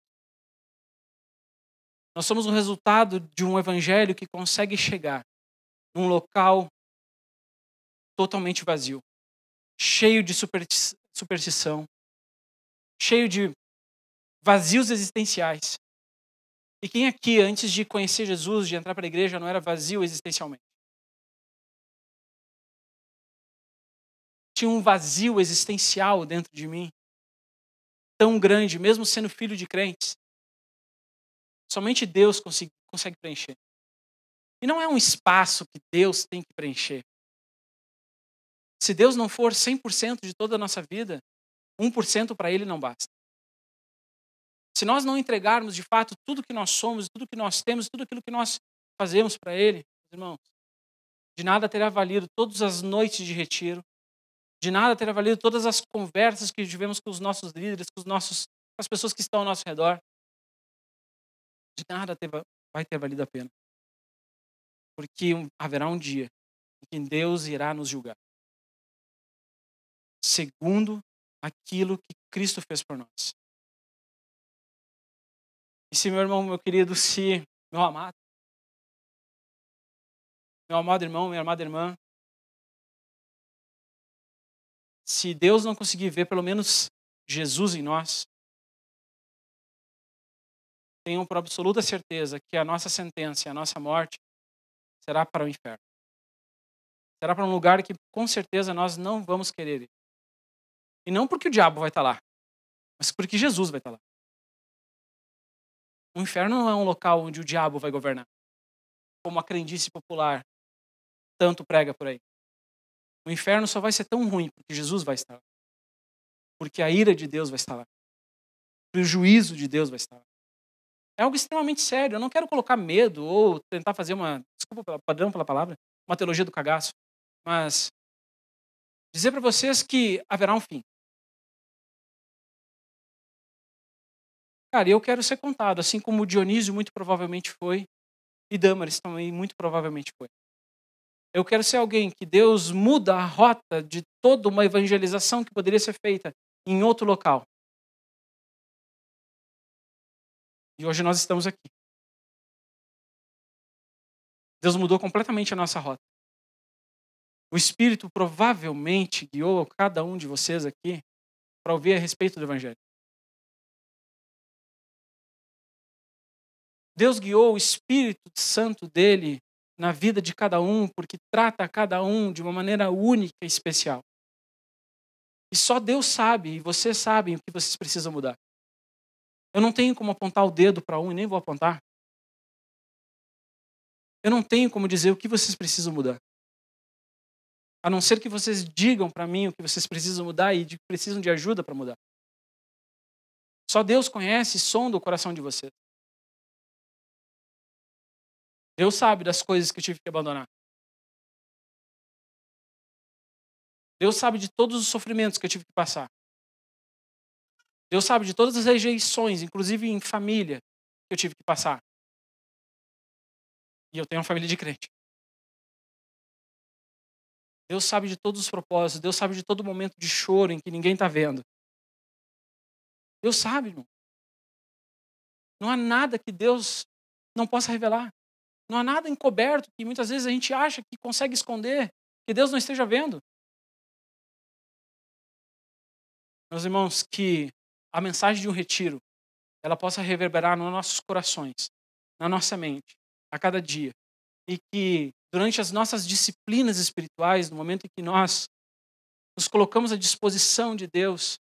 Nós somos o resultado de um evangelho que consegue chegar num local totalmente vazio, cheio de superstição, cheio de vazios existenciais. E quem aqui, antes de conhecer Jesus, de entrar para a igreja, não era vazio existencialmente? Tinha um vazio existencial dentro de mim, tão grande, mesmo sendo filho de crentes. Somente Deus consegue preencher. E não é um espaço que Deus tem que preencher. Se Deus não for 100% de toda a nossa vida, 1% para Ele não basta. Se nós não entregarmos de fato tudo que nós somos, tudo que nós temos, tudo aquilo que nós fazemos para Ele, irmãos, de nada terá valido todas as noites de retiro, de nada terá valido todas as conversas que tivemos com os nossos líderes, com as pessoas que estão ao nosso redor. De nada vai ter valido a pena. Porque haverá um dia em que Deus irá nos julgar. Segundo aquilo que Cristo fez por nós. E se meu irmão, meu querido, se meu amado irmão, minha amada irmã, se Deus não conseguir ver pelo menos Jesus em nós, tenham por absoluta certeza que a nossa sentença, a nossa morte, será para o inferno. Será para um lugar que com certeza nós não vamos querer ir. E não porque o diabo vai estar lá, mas porque Jesus vai estar lá. O inferno não é um local onde o diabo vai governar, como a crendice popular tanto prega por aí. O inferno só vai ser tão ruim porque Jesus vai estar lá. Porque a ira de Deus vai estar lá. Porque o juízo de Deus vai estar lá. É algo extremamente sério. Eu não quero colocar medo ou tentar fazer desculpa padrão pela palavra, uma teologia do cagaço. Mas dizer para vocês que haverá um fim. Cara, eu quero ser contado, assim como Dionísio muito provavelmente foi, e Dâmaris também muito provavelmente foi. Eu quero ser alguém que Deus muda a rota de toda uma evangelização que poderia ser feita em outro local. E hoje nós estamos aqui. Deus mudou completamente a nossa rota. O Espírito provavelmente guiou cada um de vocês aqui para ouvir a respeito do Evangelho. Deus guiou o Espírito Santo dele na vida de cada um, porque trata cada um de uma maneira única e especial. E só Deus sabe, e vocês sabem o que vocês precisam mudar. Eu não tenho como apontar o dedo para um e nem vou apontar. Eu não tenho como dizer o que vocês precisam mudar. A não ser que vocês digam para mim o que vocês precisam mudar e precisam de ajuda para mudar. Só Deus conhece e sonda o coração de vocês. Deus sabe das coisas que eu tive que abandonar. Deus sabe de todos os sofrimentos que eu tive que passar. Deus sabe de todas as rejeições, inclusive em família, que eu tive que passar. E eu tenho uma família de crente. Deus sabe de todos os propósitos. Deus sabe de todo momento de choro em que ninguém está vendo. Deus sabe, irmão. Não há nada que Deus não possa revelar. Não há nada encoberto que muitas vezes a gente acha que consegue esconder, que Deus não esteja vendo. Meus irmãos, que a mensagem de um retiro, ela possa reverberar nos nossos corações, na nossa mente, a cada dia. E que durante as nossas disciplinas espirituais, no momento em que nós nos colocamos à disposição de Deus,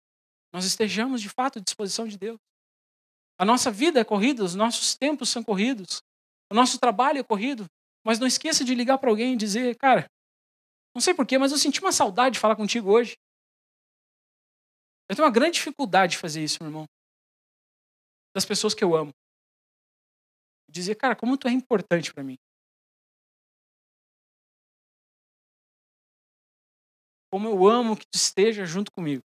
nós estejamos de fato à disposição de Deus. A nossa vida é corrida, os nossos tempos são corridos, o nosso trabalho é corrido, mas não esqueça de ligar para alguém e dizer, cara, não sei porquê, mas eu senti uma saudade de falar contigo hoje. Eu tenho uma grande dificuldade de fazer isso, meu irmão. Das pessoas que eu amo. Dizer, cara, como tu é importante para mim. Como eu amo que tu esteja junto comigo.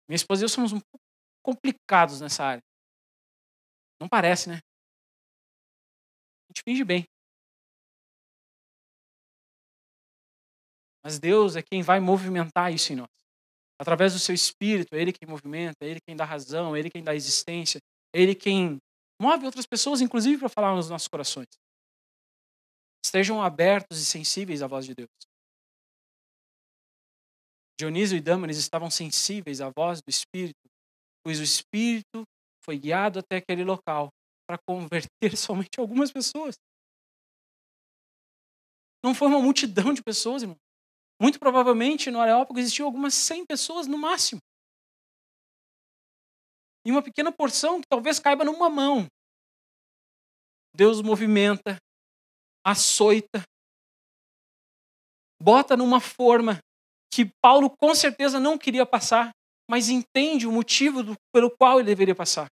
Minha esposa e eu somos um pouco complicados nessa área. Não parece, né? A gente finge bem. Mas Deus é quem vai movimentar isso em nós. Através do seu Espírito, é Ele quem movimenta, é Ele quem dá razão, é Ele quem dá existência, é Ele quem move outras pessoas, inclusive para falar nos nossos corações. Estejam abertos e sensíveis à voz de Deus. Dionísio e Dâmaris estavam sensíveis à voz do Espírito, pois o Espírito foi guiado até aquele local para converter somente algumas pessoas. Não foi uma multidão de pessoas, irmão. Muito provavelmente no Areópago existiam algumas 100 pessoas no máximo. E uma pequena porção que talvez caiba numa mão. Deus movimenta, açoita, bota numa forma que Paulo com certeza não queria passar, mas entende o motivo pelo qual ele deveria passar.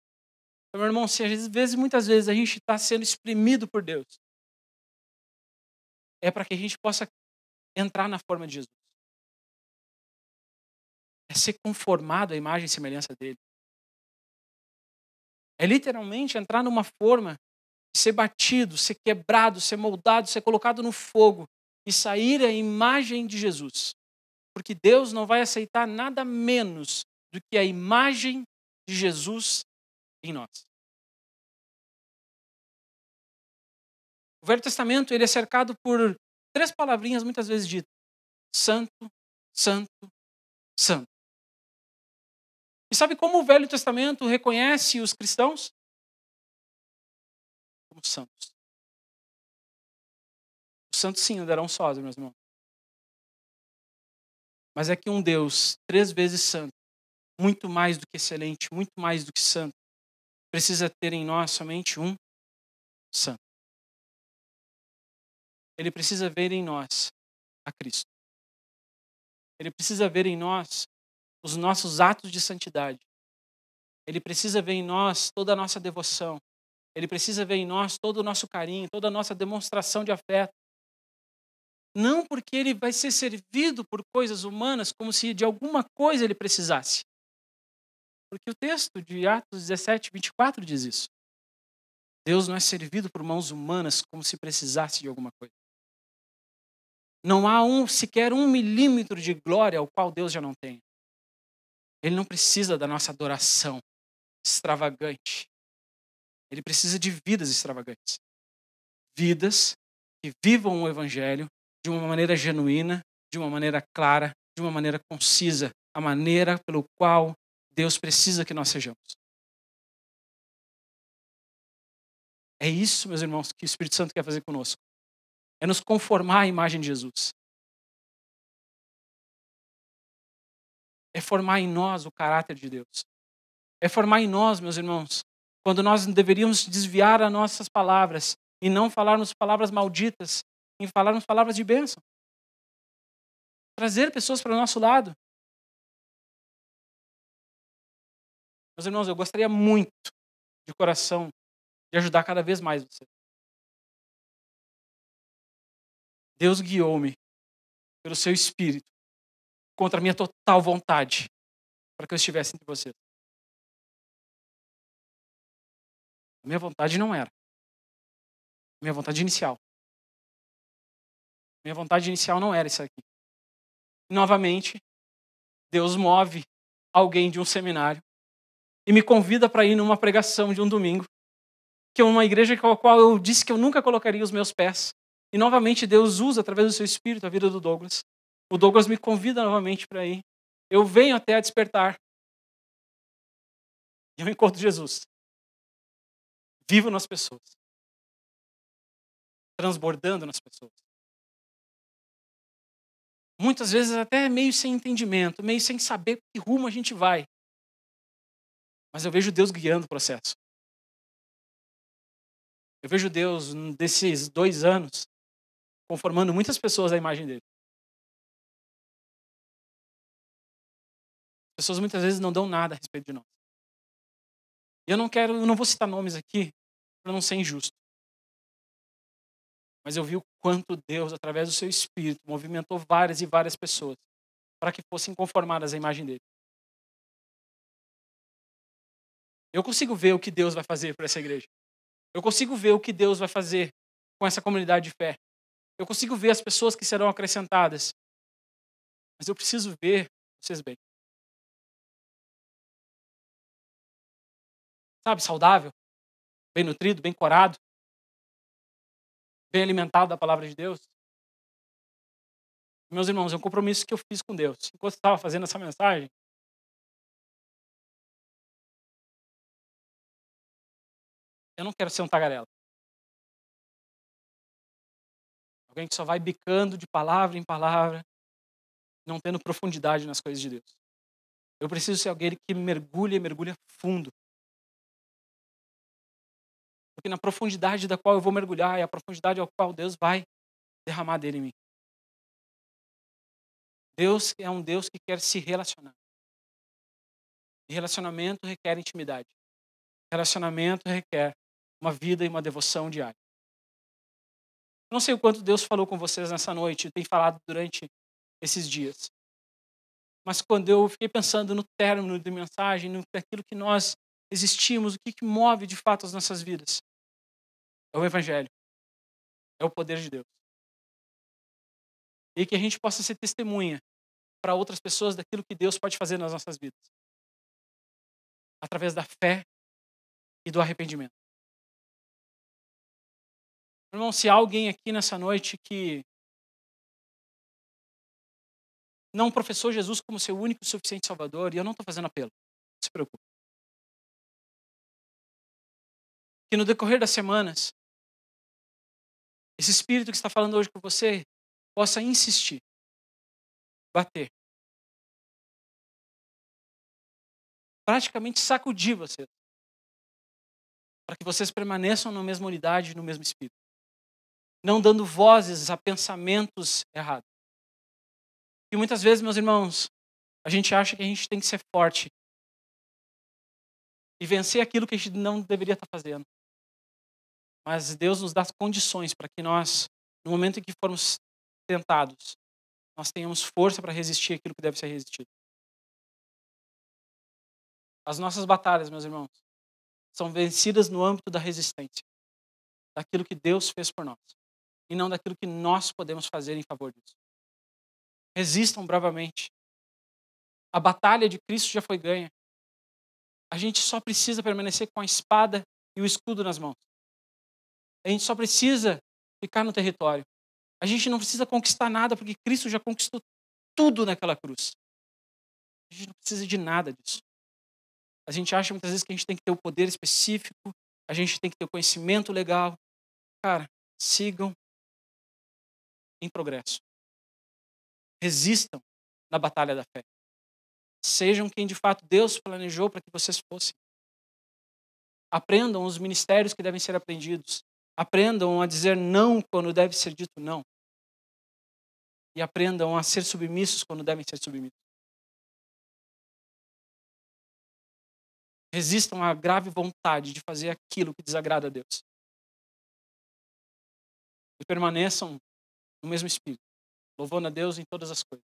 Então, meu irmão, se às vezes, muitas vezes a gente está sendo exprimido por Deus, é para que a gente possa entrar na forma de Jesus. É ser conformado à imagem e semelhança dele. É literalmente entrar numa forma de ser batido, ser quebrado, ser moldado, ser colocado no fogo e sair a imagem de Jesus. Porque Deus não vai aceitar nada menos do que a imagem de Jesus em nós. O Velho Testamento ele é cercado por 3 palavrinhas muitas vezes ditas. Santo, santo, santo. E sabe como o Velho Testamento reconhece os cristãos? Como santos. Os santos sim andarão sós, meus irmãos. Mas é que um Deus 3 vezes santo, muito mais do que excelente, muito mais do que santo, precisa ter em nós somente um santo. Ele precisa ver em nós a Cristo. Ele precisa ver em nós os nossos atos de santidade. Ele precisa ver em nós toda a nossa devoção. Ele precisa ver em nós todo o nosso carinho, toda a nossa demonstração de afeto. Não porque ele vai ser servido por coisas humanas como se de alguma coisa ele precisasse. Porque o texto de Atos 17, 24 diz isso. Deus não é servido por mãos humanas como se precisasse de alguma coisa. Não há sequer 1 milímetro de glória ao qual Deus já não tem. Ele não precisa da nossa adoração extravagante. Ele precisa de vidas extravagantes. Vidas que vivam o Evangelho de uma maneira genuína, de uma maneira clara, de uma maneira concisa. A maneira pelo qual Deus precisa que nós sejamos. É isso, meus irmãos, que o Espírito Santo quer fazer conosco. É nos conformar à imagem de Jesus. É formar em nós o caráter de Deus. É formar em nós, meus irmãos, quando nós deveríamos desviar as nossas palavras e não falarmos palavras malditas, em falarmos palavras de bênção. Trazer pessoas para o nosso lado. Meus irmãos, eu gostaria muito, de coração, de ajudar cada vez mais você. Deus guiou-me pelo seu Espírito contra a minha total vontade para que eu estivesse entre vocês. A minha vontade não era. A minha vontade inicial. Minha vontade inicial não era isso aqui. E, novamente, Deus move alguém de um seminário e me convida para ir numa pregação de um domingo, que é uma igreja com a qual eu disse que eu nunca colocaria os meus pés. E, novamente, Deus usa, através do seu Espírito, a vida do Douglas. O Douglas me convida novamente para ir. Eu venho até a Despertar. E eu encontro Jesus. Vivo nas pessoas. Transbordando nas pessoas. Muitas vezes até meio sem entendimento, meio sem saber que rumo a gente vai. Mas eu vejo Deus guiando o processo. Eu vejo Deus, desses 2 anos, conformando muitas pessoas à imagem dele. As pessoas muitas vezes não dão nada a respeito de nós. E eu não vou citar nomes aqui, para não ser injusto. Mas eu vi o quanto Deus, através do seu Espírito, movimentou várias e várias pessoas para que fossem conformadas à imagem dele. Eu consigo ver o que Deus vai fazer para essa igreja. Eu consigo ver o que Deus vai fazer com essa comunidade de fé. Eu consigo ver as pessoas que serão acrescentadas. Mas eu preciso ver vocês bem. Sabe, saudável, bem nutrido, bem corado, bem alimentado da palavra de Deus. Meus irmãos, é um compromisso que eu fiz com Deus. Enquanto eu estava fazendo essa mensagem, eu não quero ser um tagarela. Alguém que só vai bicando de palavra em palavra, não tendo profundidade nas coisas de Deus. Eu preciso ser alguém que mergulha fundo. Porque na profundidade da qual eu vou mergulhar é a profundidade ao qual Deus vai derramar dele em mim. Deus é um Deus que quer se relacionar. E relacionamento requer intimidade. Relacionamento requer uma vida e uma devoção diária. Eu não sei o quanto Deus falou com vocês nessa noite, tem falado durante esses dias. Mas quando eu fiquei pensando no término de mensagem, naquilo que nós existimos, o que move de fato as nossas vidas, é o Evangelho. É o poder de Deus. E que a gente possa ser testemunha para outras pessoas daquilo que Deus pode fazer nas nossas vidas. Através da fé e do arrependimento. Irmão, se há alguém aqui nessa noite que não professou Jesus como seu único e suficiente Salvador, e eu não estou fazendo apelo, não se preocupe. Que no decorrer das semanas, esse Espírito que está falando hoje com você possa insistir, bater, praticamente sacudir vocês, para que vocês permaneçam na mesma unidade, no mesmo Espírito, não dando vozes a pensamentos errados. E muitas vezes, meus irmãos, a gente acha que a gente tem que ser forte e vencer aquilo que a gente não deveria estar fazendo. Mas Deus nos dá condições para que nós, no momento em que formos tentados, nós tenhamos força para resistir aquilo que deve ser resistido. As nossas batalhas, meus irmãos, são vencidas no âmbito da resistência, daquilo que Deus fez por nós, e não daquilo que nós podemos fazer em favor disso. Resistam bravamente. A batalha de Cristo já foi ganha. A gente só precisa permanecer com a espada e o escudo nas mãos. A gente só precisa ficar no território. A gente não precisa conquistar nada, porque Cristo já conquistou tudo naquela cruz. A gente não precisa de nada disso. A gente acha muitas vezes que a gente tem que ter o poder específico, a gente tem que ter o conhecimento legal. Cara, sigam em progresso. Resistam na batalha da fé. Sejam quem de fato Deus planejou para que vocês fossem. Aprendam os ministérios que devem ser aprendidos. Aprendam a dizer não quando deve ser dito não. E aprendam a ser submissos quando devem ser submissos. Resistam à grave vontade de fazer aquilo que desagrada a Deus. E permaneçam no mesmo Espírito, louvando a Deus em todas as coisas.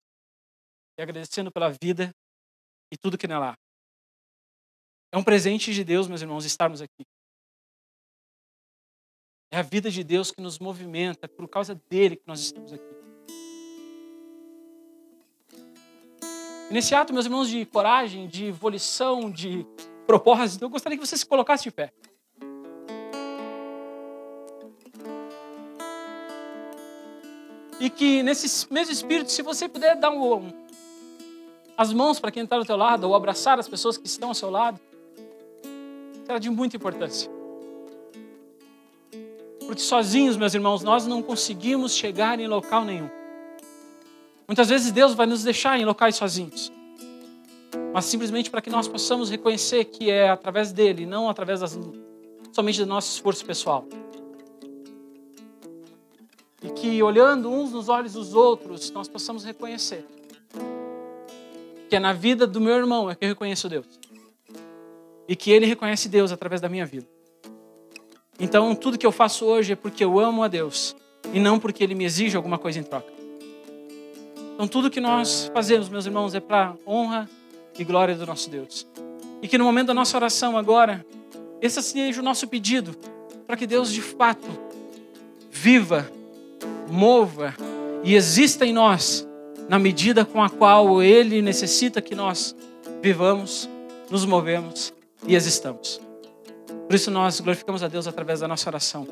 E agradecendo pela vida e tudo que nela há. É um presente de Deus, meus irmãos, estarmos aqui. É a vida de Deus que nos movimenta, por causa dele que nós estamos aqui. E nesse ato, meus irmãos, de coragem, de volição, de propósito, eu gostaria que você se colocasse de pé. E que nesse mesmo espírito, se você puder dar as mãos para quem está do teu lado, ou abraçar as pessoas que estão ao seu lado, será de muita importância. Porque sozinhos, meus irmãos, nós não conseguimos chegar em local nenhum. Muitas vezes Deus vai nos deixar em locais sozinhos. Mas simplesmente para que nós possamos reconhecer que é através dele, não através somente do nosso esforço pessoal. E que olhando uns nos olhos dos outros, nós possamos reconhecer que é na vida do meu irmão é que eu reconheço Deus. E que ele reconhece Deus através da minha vida. Então, tudo que eu faço hoje é porque eu amo a Deus e não porque ele me exige alguma coisa em troca. Então, tudo que nós fazemos, meus irmãos, é para honra e glória do nosso Deus. E que no momento da nossa oração agora, esse seja o nosso pedido para que Deus de fato viva, mova e exista em nós na medida com a qual Ele necessita que nós vivamos, nos movemos e existamos. Por isso nós glorificamos a Deus através da nossa oração.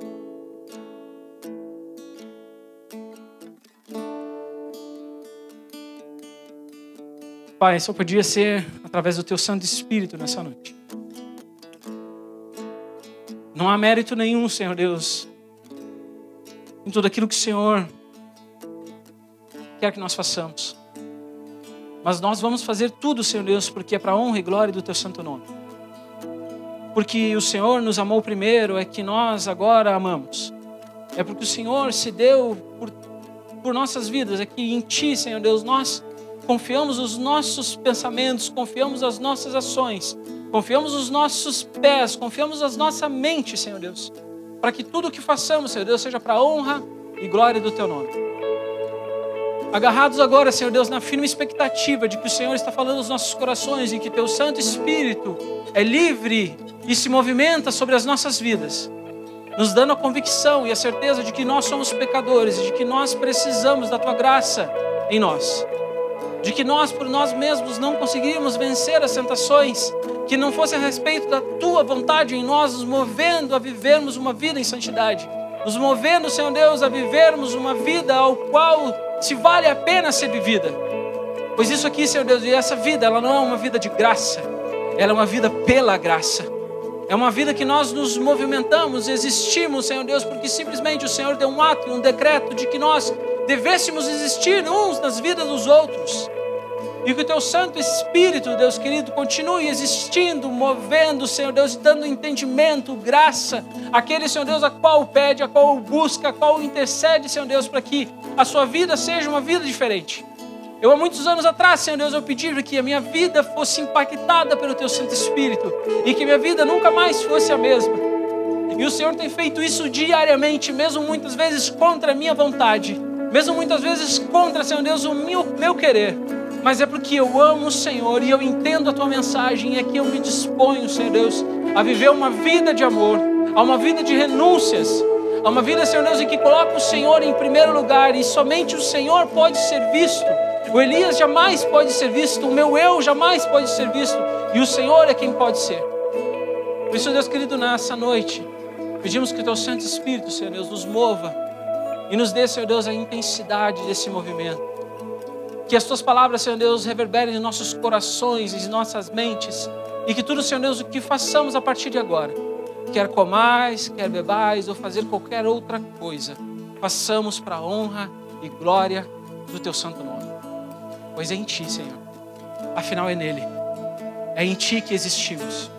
Pai, só podia ser através do Teu Santo Espírito nessa noite. Não há mérito nenhum, Senhor Deus, em tudo aquilo que o Senhor quer que nós façamos. Mas nós vamos fazer tudo, Senhor Deus, porque é para a honra e glória do Teu santo nome. Porque o Senhor nos amou primeiro, é que nós agora amamos. É porque o Senhor se deu por nossas vidas, é que em Ti, Senhor Deus, nós confiamos os nossos pensamentos, confiamos as nossas ações, confiamos os nossos pés, confiamos a nossa mente, Senhor Deus, para que tudo o que façamos, Senhor Deus, seja para a honra e glória do Teu nome. Agarrados agora, Senhor Deus, na firme expectativa de que o Senhor está falando aos nossos corações e que Teu Santo Espírito é livre e se movimenta sobre as nossas vidas, nos dando a convicção e a certeza de que nós somos pecadores e de que nós precisamos da Tua graça em nós. De que nós, por nós mesmos, não conseguiríamos vencer as tentações, que não fosse a respeito da Tua vontade em nós, nos movendo a vivermos uma vida em santidade, nos movendo, Senhor Deus, a vivermos uma vida ao qual se vale a pena ser vivida. Pois isso aqui, Senhor Deus, e essa vida, ela não é uma vida de graça, ela é uma vida pela graça. É uma vida que nós nos movimentamos, existimos, Senhor Deus, porque simplesmente o Senhor deu um ato, um decreto de que nós devêssemos existir uns nas vidas dos outros. E que o Teu Santo Espírito, Deus querido, continue existindo, movendo, Senhor Deus, e dando entendimento, graça, àquele, Senhor Deus, a qual pede, a qual busca, a qual intercede, Senhor Deus, para que a sua vida seja uma vida diferente. Eu, há muitos anos atrás, Senhor Deus, eu pedi que a minha vida fosse impactada pelo Teu Santo Espírito e que minha vida nunca mais fosse a mesma. E o Senhor tem feito isso diariamente, mesmo muitas vezes contra a minha vontade, mesmo muitas vezes contra, Senhor Deus, o meu querer. Mas é porque eu amo o Senhor e eu entendo a Tua mensagem, e é que eu me disponho, Senhor Deus, a viver uma vida de amor, a uma vida de renúncias, a uma vida, Senhor Deus, em que coloca o Senhor em primeiro lugar, e somente o Senhor pode ser visto. O Elias jamais pode ser visto, o meu eu jamais pode ser visto, e o Senhor é quem pode ser. Por isso, Deus querido, nessa noite, pedimos que o Teu Santo Espírito, Senhor Deus, nos mova e nos dê, Senhor Deus, a intensidade desse movimento. Que as Tuas palavras, Senhor Deus, reverberem em nossos corações e em nossas mentes. E que tudo, Senhor Deus, o que façamos a partir de agora, quer comais, quer bebais ou fazer qualquer outra coisa, façamos para a honra e glória do Teu santo nome. Pois é em Ti, Senhor. Afinal é nele. É em Ti que existimos.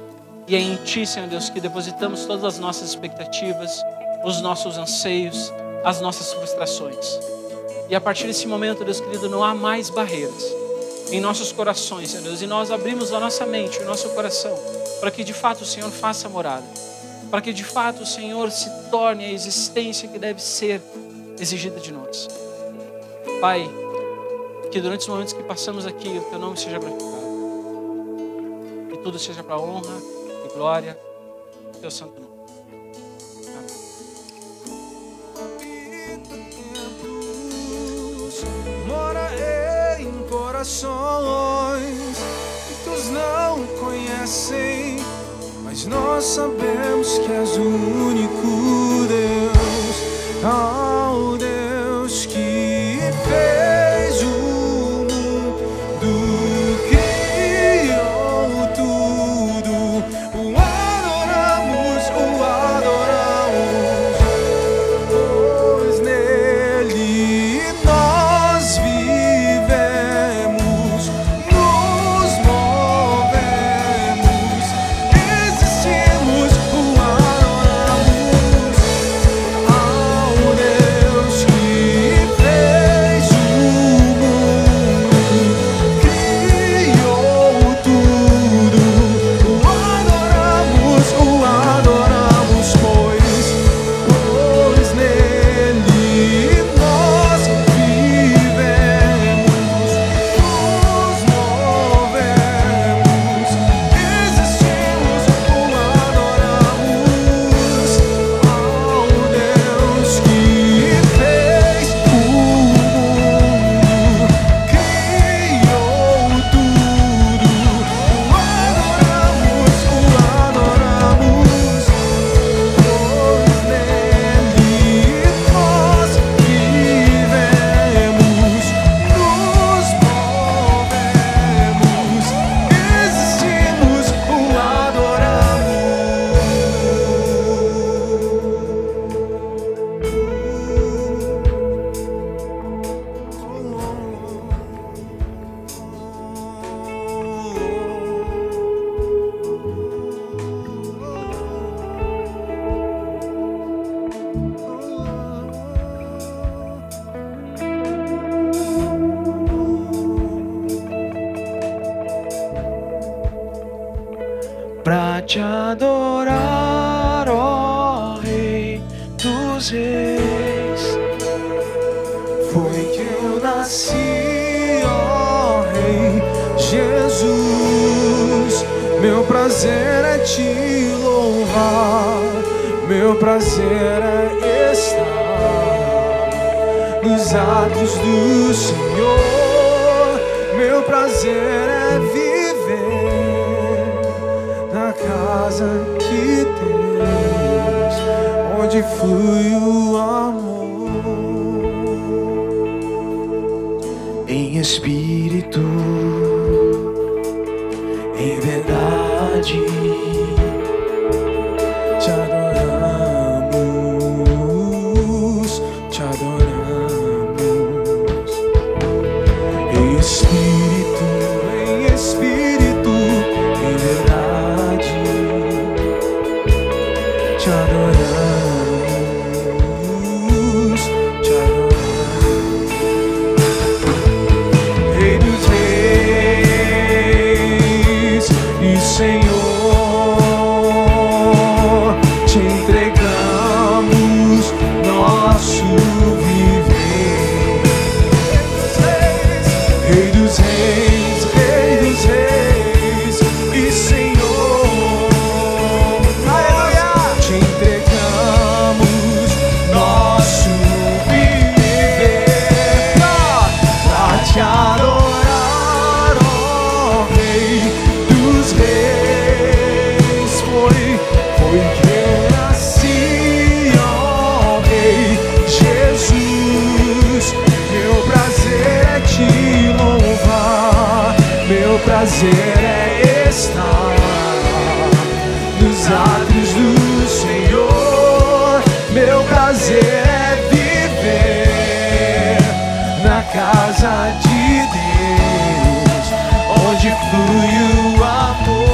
E é em Ti, Senhor Deus, que depositamos todas as nossas expectativas, os nossos anseios, as nossas frustrações. E a partir desse momento, Deus querido, não há mais barreiras em nossos corações, Senhor Deus. E nós abrimos a nossa mente, o nosso coração, para que de fato o Senhor faça morada. Para que de fato o Senhor se torne a existência que deve ser exigida de nós. Pai, que durante os momentos que passamos aqui, o Teu nome seja glorificado. E tudo seja para a honra e glória do Teu santo nome. Mora em coração. corações, muitos não conhecem, mas nós sabemos que és o único Deus, oh Deus que fez o mundo, criou tudo. O adoramos, pois nele nós vivemos, nos movemos, existimos, o adoramos ao Deus que fez o mundo, criou tudo. O adoramos, pois nele nós vivemos, nos movemos, existimos, o adoramos ao Deus que fez o mundo, criou tudo. O adoramos, pois nele nós vivemos, nos movemos, existimos, o pra te adorar, ó Rei dos Reis, foi que eu nasci, ó Rei Jesus. Meu prazer é te louvar, meu prazer é estar nos atos do Senhor, meu prazer é viver na casa que tens, onde flui o amor, em espírito, em verdade. Te adoramos, te adoramos, em espírito, em verdade. Te adoramos, te adoramos, Rei dos Reis e Senhor, te entregamos nosso viver. Rei dos Reis, Rei dos Reis e Senhor, aleluia, te entregamos nosso viver pra te adorar, ó Rei dos Reis. Foi que eu nasci, ó Rei Jesus. Meu prazer é te louvar, meu prazer é estar nos atos do Senhor, meu prazer é viver na casa de Deus, onde flui o amor.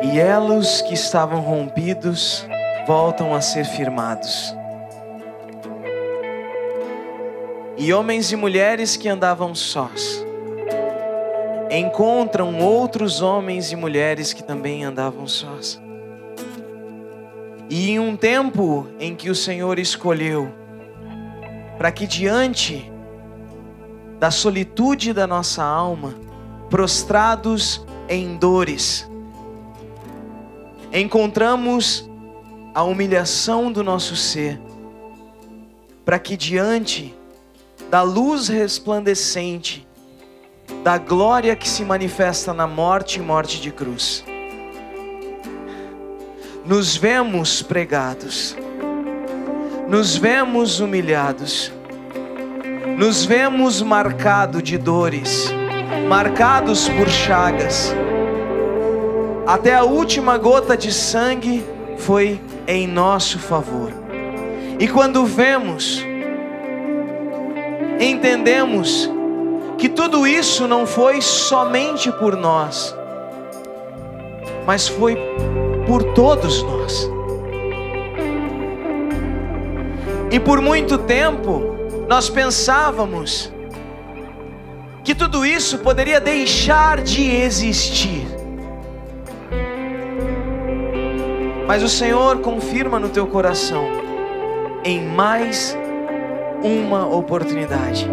E elos que estavam rompidos voltam a ser firmados. E homens e mulheres que andavam sós encontram outros homens e mulheres que também andavam sós. E em um tempo em que o Senhor escolheu para que diante da solitude da nossa alma, prostrados em dores, encontramos a humilhação do nosso ser, para que diante da luz resplandecente, da glória que se manifesta na morte e morte de cruz, nos vemos pregados, nos vemos humilhados, nos vemos marcados de dores, marcados por chagas. Até a última gota de sangue foi em nosso favor. E quando vemos, entendemos que tudo isso não foi somente por nós, mas foi por todos nós. E por muito tempo nós pensávamos que tudo isso poderia deixar de existir. Mas o Senhor confirma no teu coração, em mais uma oportunidade.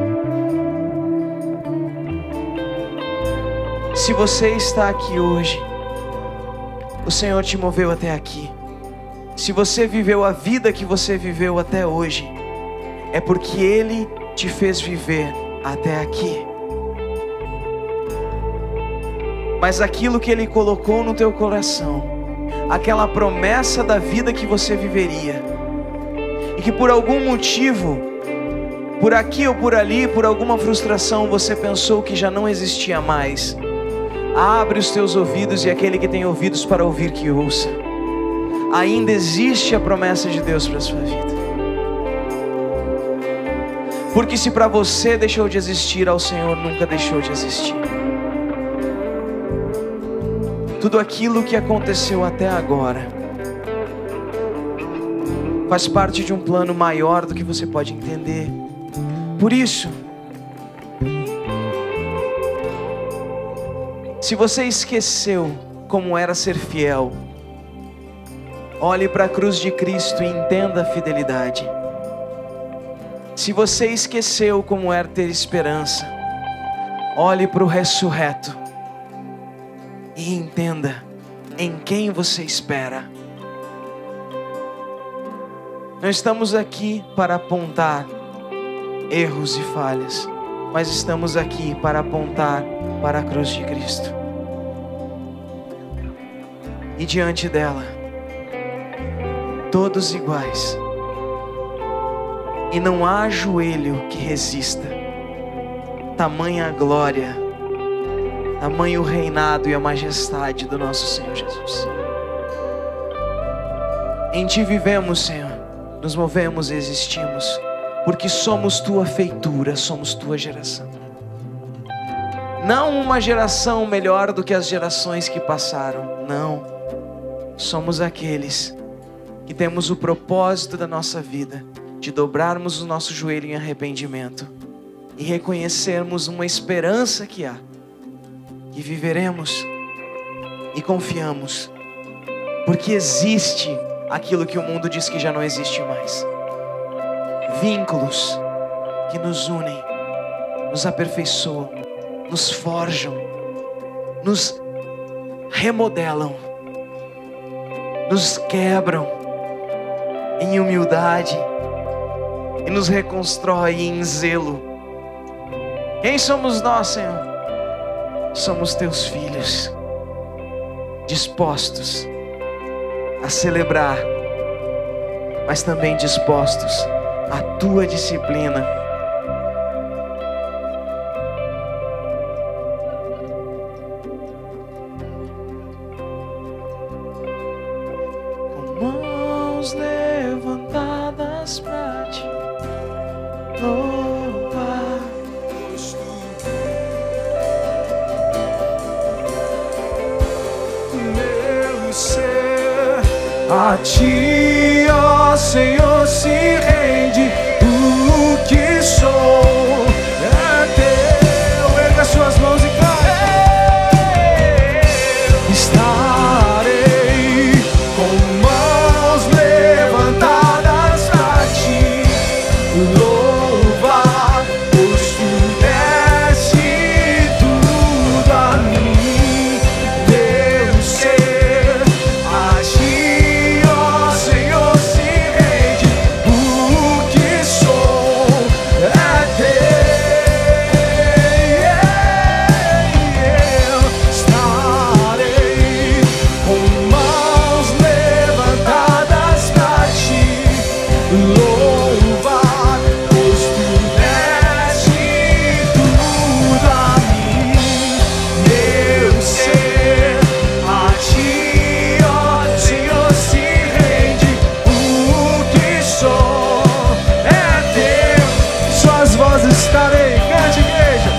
Se você está aqui hoje, o Senhor te moveu até aqui. Se você viveu a vida que você viveu até hoje, é porque Ele te fez viver até aqui. Mas aquilo que Ele colocou no teu coração, aquela promessa da vida que você viveria, e que por algum motivo, por aqui ou por ali, por alguma frustração, você pensou que já não existia mais, abre os teus ouvidos, e aquele que tem ouvidos para ouvir, que ouça. Ainda existe a promessa de Deus para a sua vida. Porque se para você deixou de existir, ao Senhor nunca deixou de existir. Tudo aquilo que aconteceu até agora faz parte de um plano maior do que você pode entender. Por isso, se você esqueceu como era ser fiel, olhe para a cruz de Cristo e entenda a fidelidade. Se você esqueceu como era ter esperança, olhe para o ressurreto e entenda em quem você espera. Não estamos aqui para apontar erros e falhas, mas estamos aqui para apontar para a cruz de Cristo. E diante dela, todos iguais. E não há joelho que resista. Tamanha a glória, tamanho o reinado e a majestade do nosso Senhor Jesus. Em Ti vivemos, Senhor, nos movemos e existimos, porque somos Tua feitura, somos Tua geração. Não uma geração melhor do que as gerações que passaram, não. Somos aqueles que temos o propósito da nossa vida de dobrarmos o nosso joelho em arrependimento e reconhecermos uma esperança que há, que viveremos e confiamos, porque existe aquilo que o mundo diz que já não existe mais. Vínculos que nos unem, nos aperfeiçoam, nos forjam, nos remodelam, nos quebram em humildade e nos reconstrói em zelo. Quem somos nós, Senhor? Somos Teus filhos, dispostos a celebrar, mas também dispostos à Tua disciplina. Com mãos levantadas pra Te louvar, meu ser a Ti, ó Senhor, se rende. O que sou é Teu. Erga suas mãos e cante. Estarei com mãos levantadas a Ti louvar, pois Tu deste tudo a mim, meu ser. A Ti, ó Senhor, estarei, cante igreja.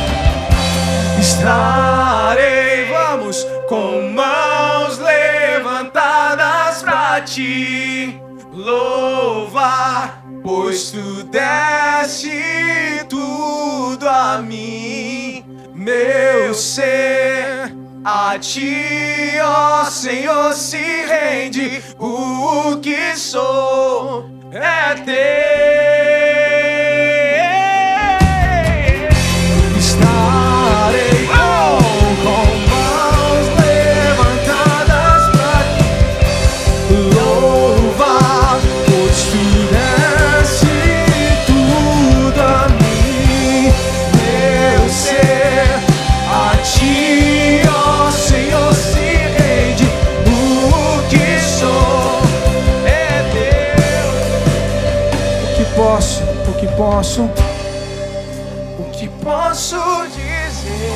Estarei, vamos, com mãos levantadas pra te louvar, pois tu deste tudo a mim, meu ser. A ti, ó Senhor, se rende, o que sou é teu. Estarei com mãos levantadas pra louvar, pois tu deste tudo a mim, meu ser. A ti, ó Senhor, se rende, o que sou é teu. O que posso dizer?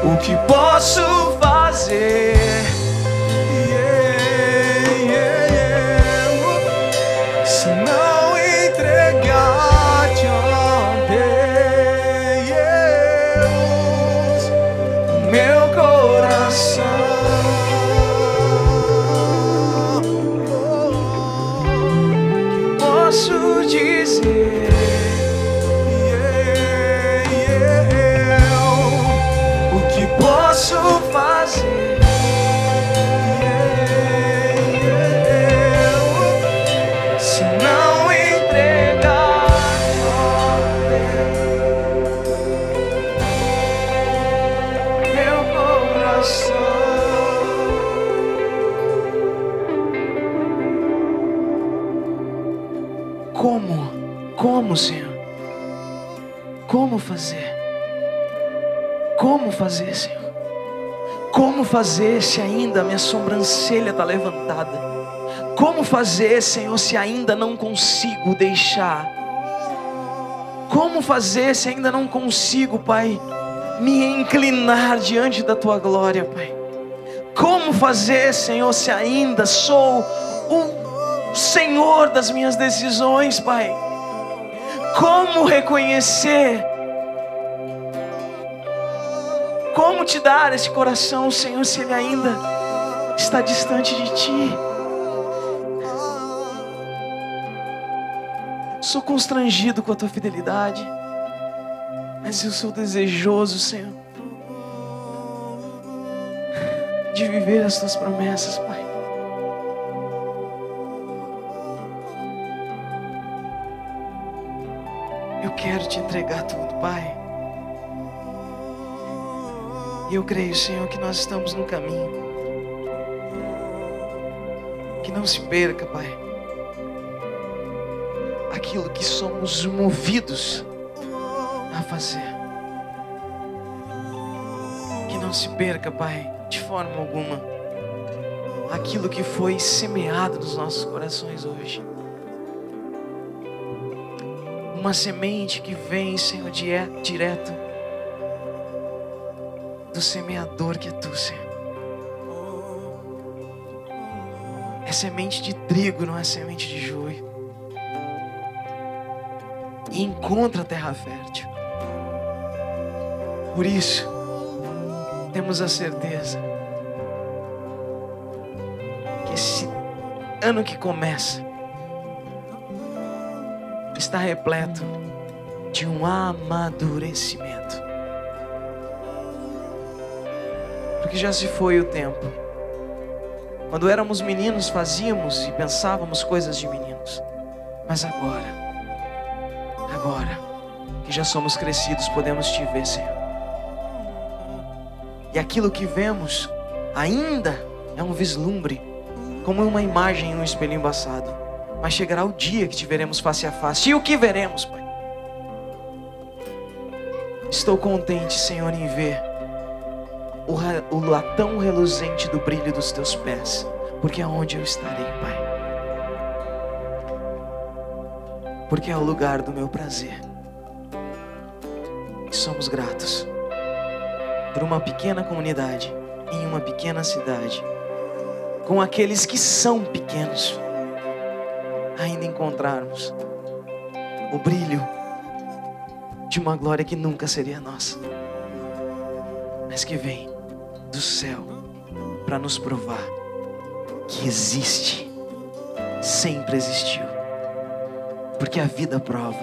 O que posso fazer? Se não entregar-te, ó Deus, meu coração. Posso dizer, o que posso fazer? Se não entregar, ó Deus, meu coração. Como, Senhor? Como fazer? Como fazer, Senhor? Como fazer se ainda a minha sobrancelha está levantada? Como fazer, Senhor, se ainda não consigo deixar? Como fazer se ainda não consigo, Pai, me inclinar diante da Tua glória, Pai? Como fazer, Senhor, se ainda sou o Senhor das minhas decisões, Pai? Como reconhecer? Como te dar esse coração, Senhor, se ele ainda está distante de Ti? Sou constrangido com a Tua fidelidade, mas eu sou desejoso, Senhor, de viver as Tuas promessas, Pai. Eu quero Te entregar tudo, Pai. E eu creio, Senhor, que nós estamos no caminho. Que não se perca, Pai, aquilo que somos movidos a fazer. Que não se perca, Pai, de forma alguma, aquilo que foi semeado nos nossos corações hoje. Uma semente que vem, Senhor, direto do semeador que é Tu, Senhor. É semente de trigo, não é semente de joio. E encontra a terra fértil. Por isso, temos a certeza que esse ano que começa está repleto de um amadurecimento. Porque já se foi o tempo quando éramos meninos fazíamos e pensávamos coisas de meninos. Mas agora que já somos crescidos, podemos Te ver, Senhor. E aquilo que vemos ainda é um vislumbre, como uma imagem em um espelho embaçado. Mas chegará o dia que Te veremos face a face. E o que veremos, Pai? Estou contente, Senhor, em ver o latão reluzente do brilho dos Teus pés, porque é onde eu estarei, Pai. Porque é o lugar do meu prazer. E somos gratos por uma pequena comunidade, em uma pequena cidade, com aqueles que são pequenos, ainda encontrarmos o brilho de uma glória que nunca seria nossa, mas que vem do céu para nos provar que existe, sempre existiu, porque a vida prova,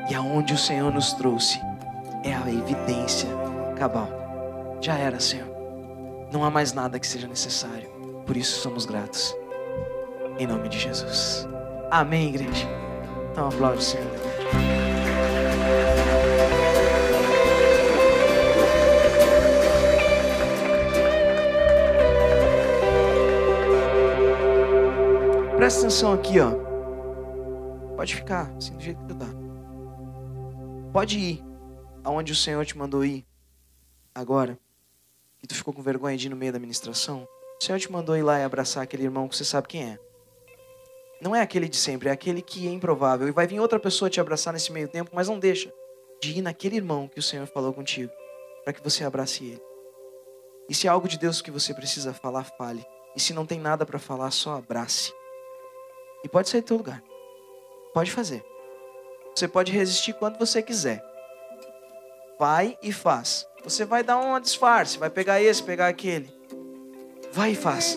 e aonde o Senhor nos trouxe é a evidência cabal. Já era, Senhor, não há mais nada que seja necessário, por isso somos gratos, em nome de Jesus. Amém, igreja. Então aplaude o Senhor. Presta atenção aqui, ó. Pode ficar assim do jeito que tu tá. Pode ir aonde o Senhor te mandou ir agora, que tu ficou com vergonha de ir no meio da ministração. O Senhor te mandou ir lá e abraçar aquele irmão que você sabe quem é. Não é aquele de sempre, é aquele que é improvável. E vai vir outra pessoa te abraçar nesse meio tempo, mas não deixa de ir naquele irmão que o Senhor falou contigo, para que você abrace ele. E se é algo de Deus que você precisa falar, fale. E se não tem nada para falar, só abrace. E pode sair do teu lugar. Pode fazer. Você pode resistir quando você quiser. Vai e faz. Você vai dar um disfarce, vai pegar esse, pegar aquele. Vai e faz.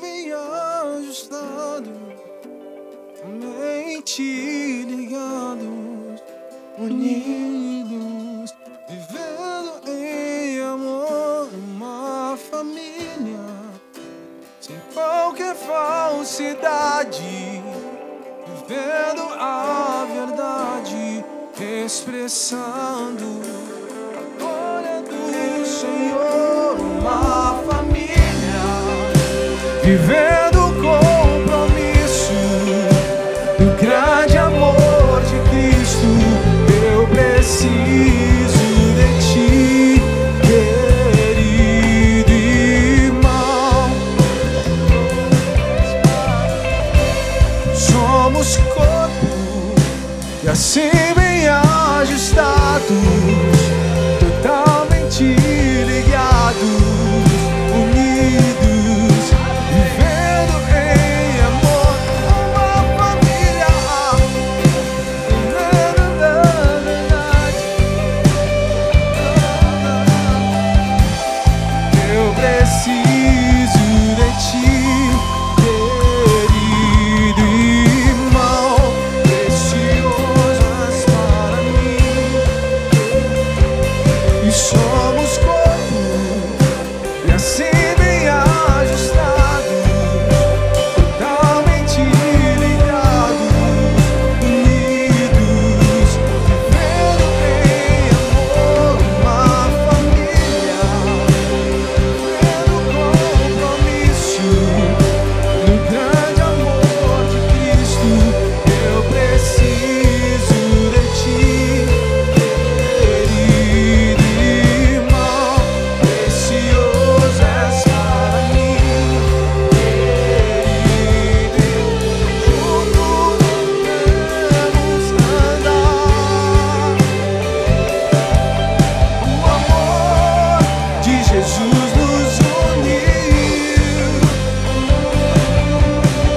Mente ligados, unidos, vivendo em amor, uma família, sem qualquer falsidade, vivendo a verdade, expressando a glória do Senhor, uma família, vivendo o compromisso do grande amor de Cristo. Eu preciso de ti, querido irmão. Somos corpo e assim bem ajustados, totalmente ligados, unidos, vivendo em amor, uma família. Eu preciso de ti, querido irmão, precioso és para mim. E somos corpo, e assim bem ajustados, totalmente ligados, unidos, vivendo em amor, uma família, vivendo compromisso no grande amor de Cristo. Eu preciso de ti, querido irmão, precioso és para mim, querido. Juntos devemos andar. O amor de Jesus nos uniu,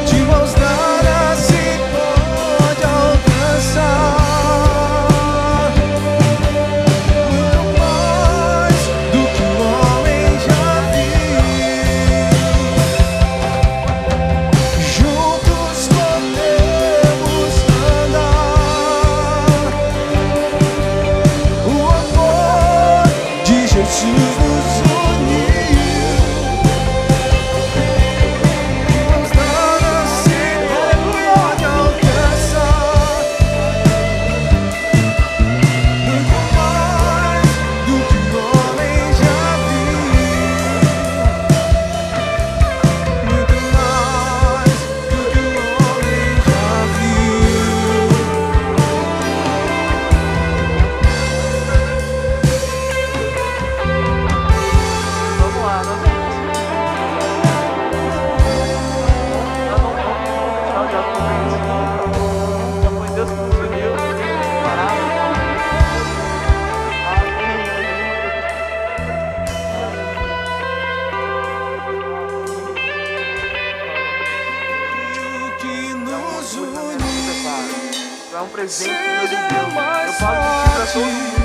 de mãos dadas se pode alcançar muito mais do que o homem já viu. Juntos podemos andar. O amor de Jesus nos uniu, de mãos dadas se pode alcançar muito mais do que o homem já viu, muito mais do que o homem já viu. Vamos lá, nós vamos. Já foi Deus que nos uniu. O que nos uniu é um presente que Deus me deu. Eu falo isso pra todo mundo.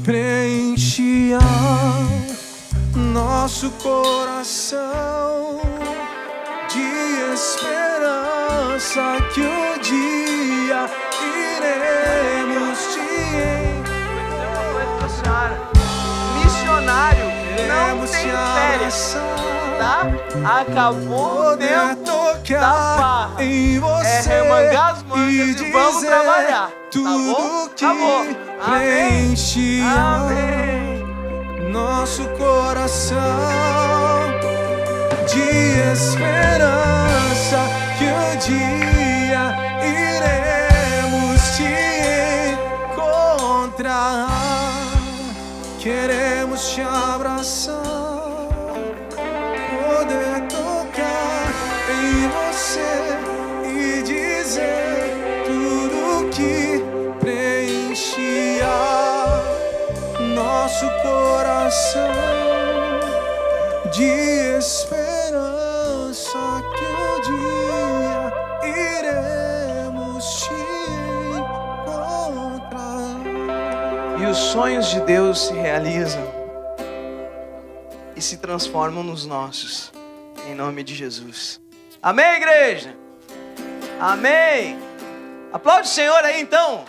preenchia nosso coração de esperança que um dia iremos te encontrar. Missionário não tem férias, tá? Acabou o tempo da farra. É remangar as mangas e vamos trabalhar. Tá bom? Acabou. Preenchia nosso coração de esperança que um dia iremos te encontrar. Queremos te abraçar, poder tocar em você e dizer tudo que preenchia nosso coração de esperança que um dia iremos te encontrar. E os sonhos de Deus se realizam e se transformam nos nossos, em nome de Jesus. Amém, igreja? Amém. Aplaude o Senhor aí então.